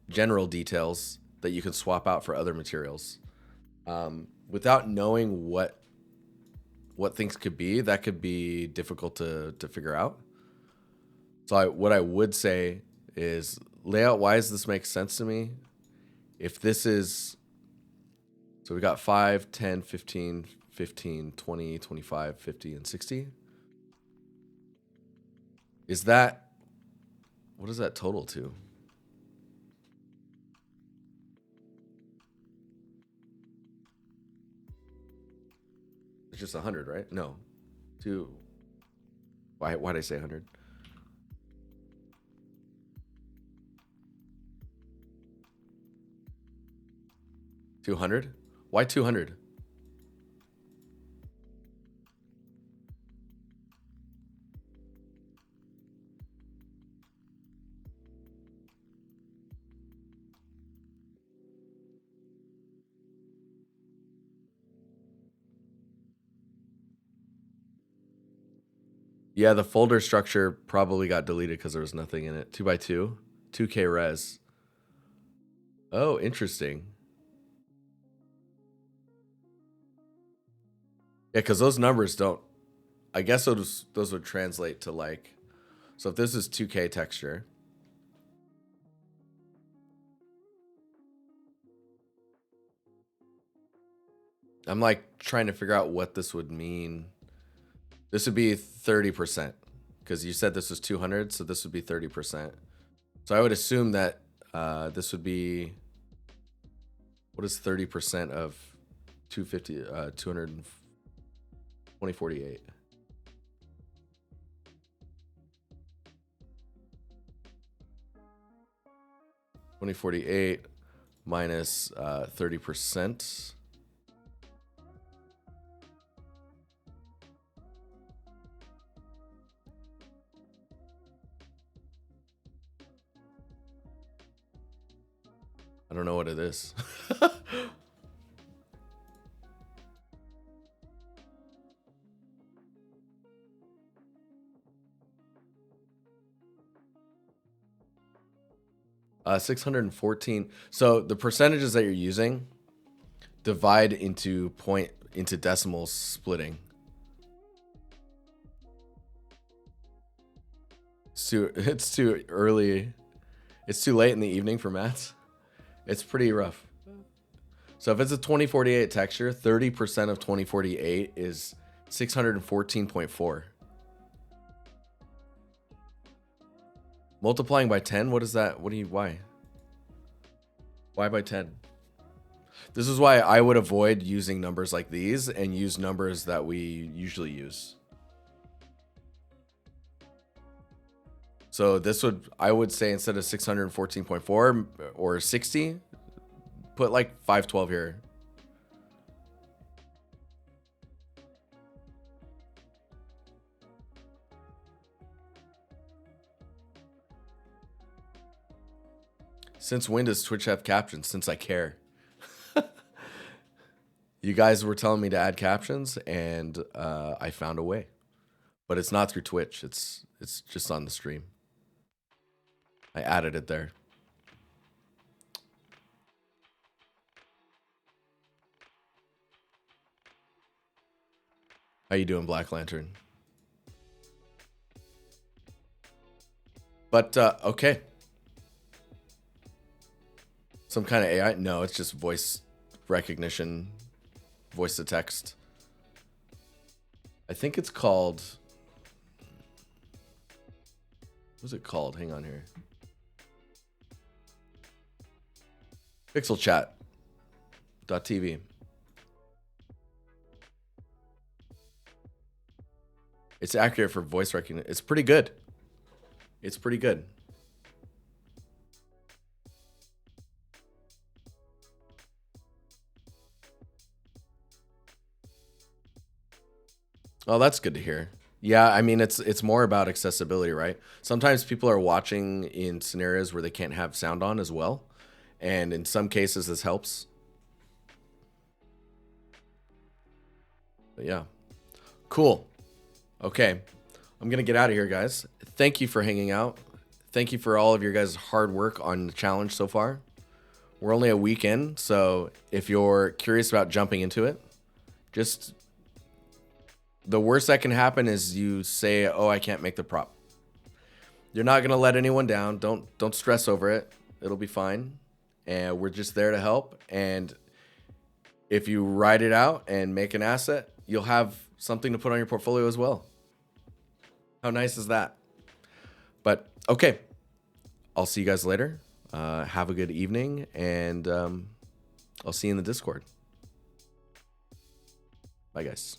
S1: details that you can swap out for other materials. Without knowing what what things could be, that could be difficult to figure out. So what I would say is layout wise, this makes sense to me. If this is, so we got 5, 10, 15, 15, 20, 25, 50, and 60. Is that, what does that total to? It's just 100, right? No. Why'd I say 100? $200? Why 200? Yeah, the folder structure probably got deleted because there was nothing in it. 2x2, 2K res. Oh, interesting. Yeah, because those numbers don't, I guess those would translate to like, so if this is 2K texture, I'm like trying to figure out what this would mean. This would be 30% because you said this was 200, so this would be 30%. So I would assume that this would be, what is 30% of 250, 2048? $20.48 minus 30%. I don't know what it is. $614. So the percentages that you're using divide into decimal splitting. It's too early. It's too late in the evening for maths. It's pretty rough. So if it's a 2048 texture, 30% of 2048 is 614.4. Multiplying by 10, what is that? Why? Why by 10? This is why I would avoid using numbers like these and use numbers that we usually use. So this I would say instead of 614.4 or 60, put like 512 here. Since when does Twitch have captions? Since I care. You guys were telling me to add captions, and I found a way. But it's not through Twitch. It's just on the stream. I added it there. How you doing, Black Lantern? But, okay. Some kind of AI? No, it's just voice recognition, voice to text. I think it's called... What's it called? Hang on here. Pixelchat.tv. It's accurate for voice recognition. It's pretty good. It's pretty good. Oh, that's good to hear. Yeah, I mean, it's more about accessibility, right? Sometimes people are watching in scenarios where they can't have sound on as well. And in some cases, this helps. But yeah. Cool. Okay. I'm going to get out of here, guys. Thank you for hanging out. Thank you for all of your guys' hard work on the challenge so far. We're only a week in, so if you're curious about jumping into it, just The worst that can happen is you say, oh, I can't make the prop. You're not going to let anyone down. Don't stress over it. It'll be fine. And we're just there to help. And if you ride it out and make an asset, you'll have something to put on your portfolio as well. How nice is that? But okay, I'll see you guys later. Have a good evening, and I'll see you in the Discord. Bye, guys.